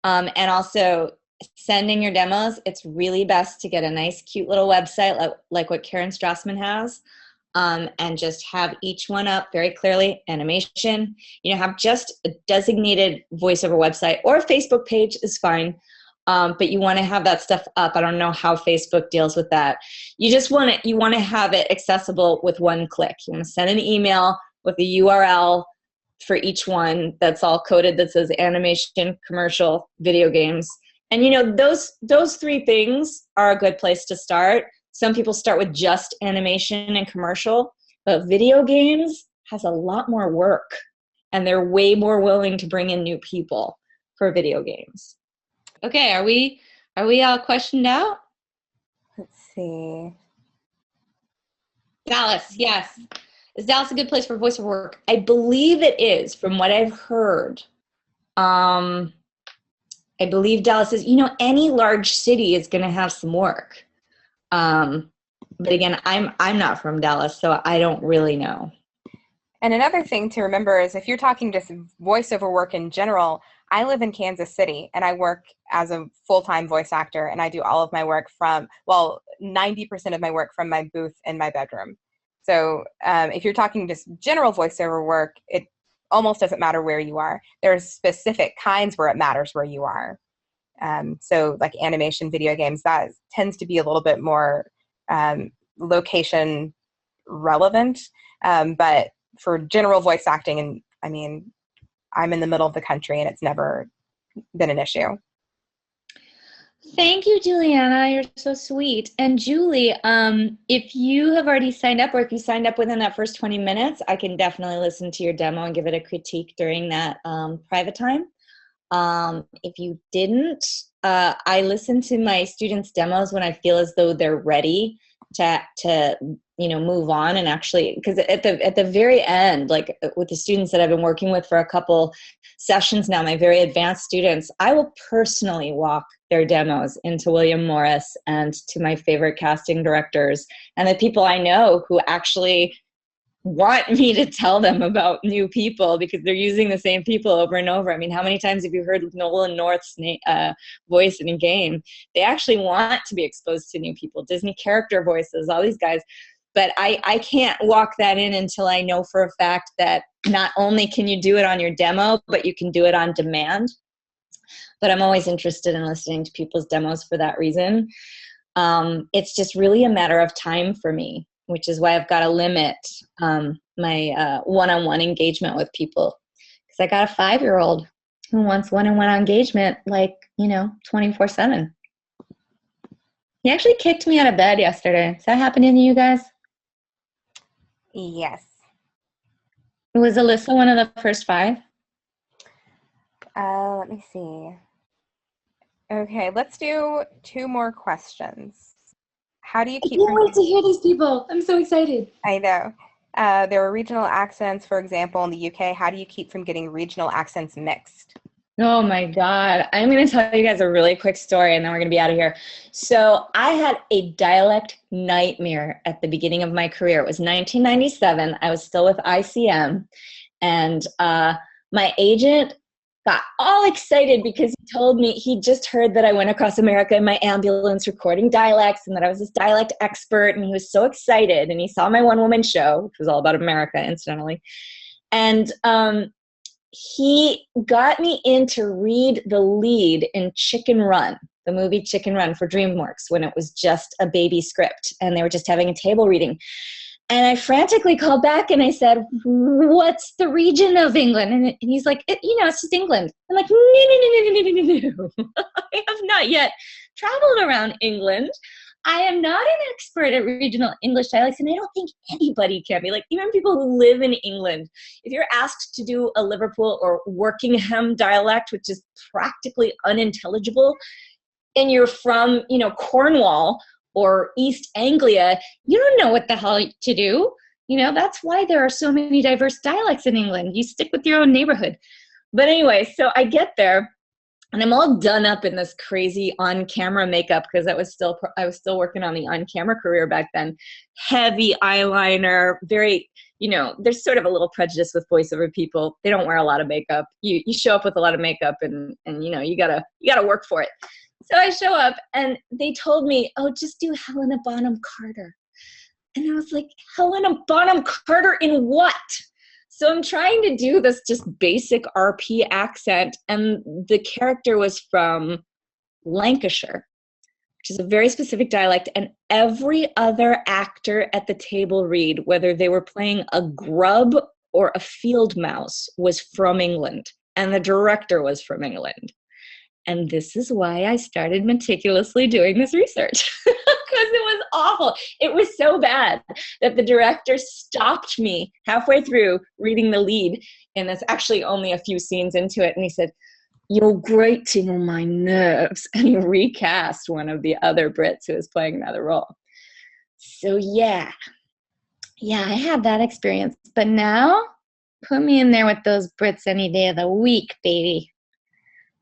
And also sending your demos, it's really best to get a nice, cute little website like what Karen Strassman has, and just have each one up very clearly, animation. Have just a designated voiceover website, or a Facebook page is fine. but you want to have that stuff up. I don't know how Facebook deals with that. You want to have it accessible with one click. You want to send an email with a URL for each one that's all coded that says animation, commercial, video games. And those three things are a good place to start. Some people start with just animation and commercial, but video games has a lot more work, and they're way more willing to bring in new people for video games. Okay, are we all questioned out? Let's see. Dallas, yes. Is Dallas a good place for voiceover work? I believe it is, from what I've heard. I believe Dallas is, any large city is going to have some work. But again, I'm not from Dallas, so I don't really know. And another thing to remember is if you're talking just voiceover work in general, I live in Kansas City and I work as a full-time voice actor, and I do all of my work 90% of my work from my booth in my bedroom. So if you're talking just general voiceover work, it almost doesn't matter where you are. There's specific kinds where it matters where you are. So like animation, video games, that tends to be a little bit more location relevant. But for general voice acting, and I mean, I'm in the middle of the country and it's never been an issue. Thank you, Juliana. You're so sweet. And Julie, if you have already signed up, or if you signed up within that first 20 minutes, I can definitely listen to your demo and give it a critique during that private time. If you didn't, I listen to my students' demos when I feel as though they're ready to move on, and actually, because at the very end, like with the students that I've been working with for a couple sessions now, my very advanced students, I will personally walk their demos into William Morris and to my favorite casting directors and the people I know who actually want me to tell them about new people because they're using the same people over and over. I mean, how many times have you heard Nolan North's voice in a game? They actually want to be exposed to new people, Disney character voices, all these guys. But I can't walk that in until I know for a fact that not only can you do it on your demo, but you can do it on demand. But I'm always interested in listening to people's demos for that reason. It's just really a matter of time for me, which is why I've got to limit my one-on-one engagement with people. Because I got a 5-year-old who wants one-on-one engagement 24/7. He actually kicked me out of bed yesterday. Is that happening to you guys? Yes. Was Alyssa one of the first 5? Let me see. Okay, let's do 2 more questions. How do you keep... I can't wait to hear these people. I'm so excited. I know. There are regional accents, for example, in the UK. How do you keep from getting regional accents mixed? Oh my God. I'm going to tell you guys a really quick story and then we're going to be out of here. So I had a dialect nightmare at the beginning of my career. It was 1997. I was still with ICM, and my agent got all excited because he told me he just heard that I went across America in my ambulance recording dialects and that I was this dialect expert, and he was so excited, and he saw my one-woman show, which was all about America, incidentally. And he got me in to read the lead in Chicken Run, the movie Chicken Run for DreamWorks, when it was just a baby script and they were just having a table reading. And I frantically called back and I said, what's the region of England? And he's like, it's just England. I'm like, no. I have not yet traveled around England. I am not an expert at regional English dialects, and I don't think anybody can be. Like, even people who live in England, if you're asked to do a Liverpool or Workingham dialect, which is practically unintelligible, and you're from, Cornwall or East Anglia, you don't know what the hell to do. That's why there are so many diverse dialects in England. You stick with your own neighborhood. But anyway, so I get there. And I'm all done up in this crazy on-camera makeup because I was still working on the on-camera career back then. Heavy eyeliner, very, there's sort of a little prejudice with voiceover people. They don't wear a lot of makeup. You show up with a lot of makeup, and you gotta work for it. So I show up, and they told me, oh, just do Helena Bonham Carter. And I was like, Helena Bonham Carter in what? So I'm trying to do this just basic RP accent, and the character was from Lancashire, which is a very specific dialect, and every other actor at the table read, whether they were playing a grub or a field mouse, was from England, and the director was from England. And this is why I started meticulously doing this research, because it was awful. It was so bad that the director stopped me halfway through reading the lead, and it's actually only a few scenes into it, and he said, "You're grating on my nerves," and he recast one of the other Brits who was playing another role. So yeah, I had that experience. But now, put me in there with those Brits any day of the week, baby.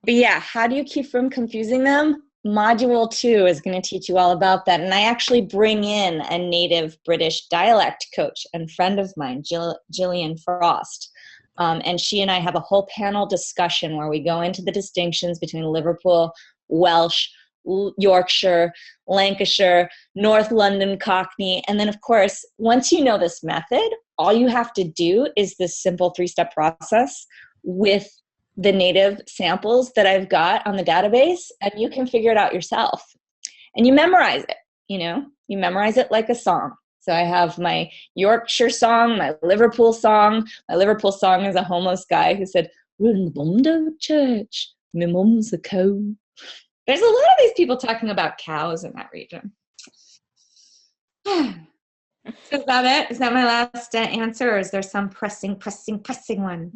But yeah, how do you keep from confusing them? Module 2 is going to teach you all about that. And I actually bring in a native British dialect coach and friend of mine, Gillian Frost. And she and I have a whole panel discussion where we go into the distinctions between Liverpool, Welsh, Yorkshire, Lancashire, North London Cockney. And then, of course, once you know this method, all you have to do is this simple 3-step process with the native samples that I've got on the database, and you can figure it out yourself. And you memorize it, you memorize it like a song. So I have my Yorkshire song, my Liverpool song. My Liverpool song is a homeless guy who said, "We're in the Bondo Church, my mum's a cow." There's a lot of these people talking about cows in that region. Is that it? Is that my last answer, or is there some pressing one?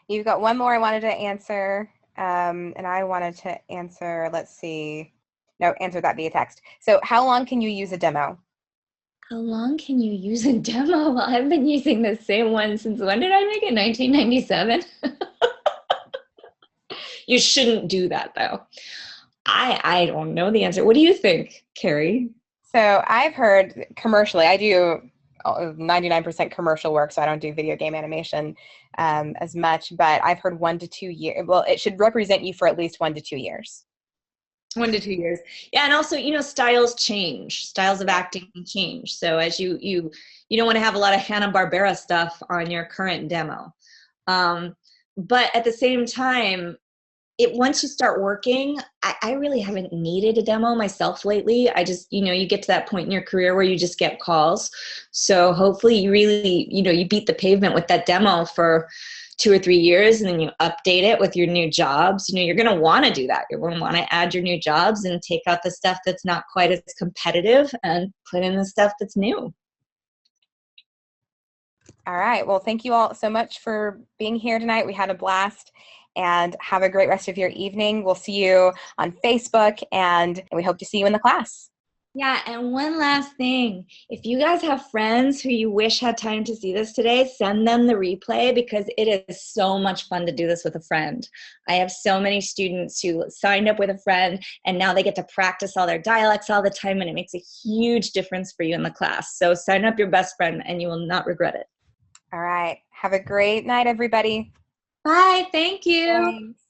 You've got one more I wanted to answer, and I wanted to answer, answer that via text. So how long can you use a demo? How long can you use a demo? Well, I've been using the same one since, when did I make it? 1997? You shouldn't do that, though. I don't know the answer. What do you think, Carrie? So I've heard commercially, I do 99% commercial work, so I don't do video game animation as much, but I've heard 1 to 2 years. Well, it should represent you for at least 1 to 2 years. 1 to 2 years. Yeah, and also, styles change. Styles of acting change. So as you don't want to have a lot of Hanna-Barbera stuff on your current demo. But at the same time, once you start working, I really haven't needed a demo myself lately. I just, you get to that point in your career where you just get calls. So hopefully you really, you beat the pavement with that demo for 2 or 3 years, and then you update it with your new jobs. You're going to want to do that. You're going to want to add your new jobs and take out the stuff that's not quite as competitive and put in the stuff that's new. All right. Well, thank you all so much for being here tonight. We had a blast, and have a great rest of your evening. We'll see you on Facebook, and we hope to see you in the class. Yeah, and one last thing. If you guys have friends who you wish had time to see this today, send them the replay, because it is so much fun to do this with a friend. I have so many students who signed up with a friend, and now they get to practice all their dialects all the time, and it makes a huge difference for you in the class. So sign up your best friend, and you will not regret it. All right. Have a great night, everybody. Bye. Thank you. Thanks.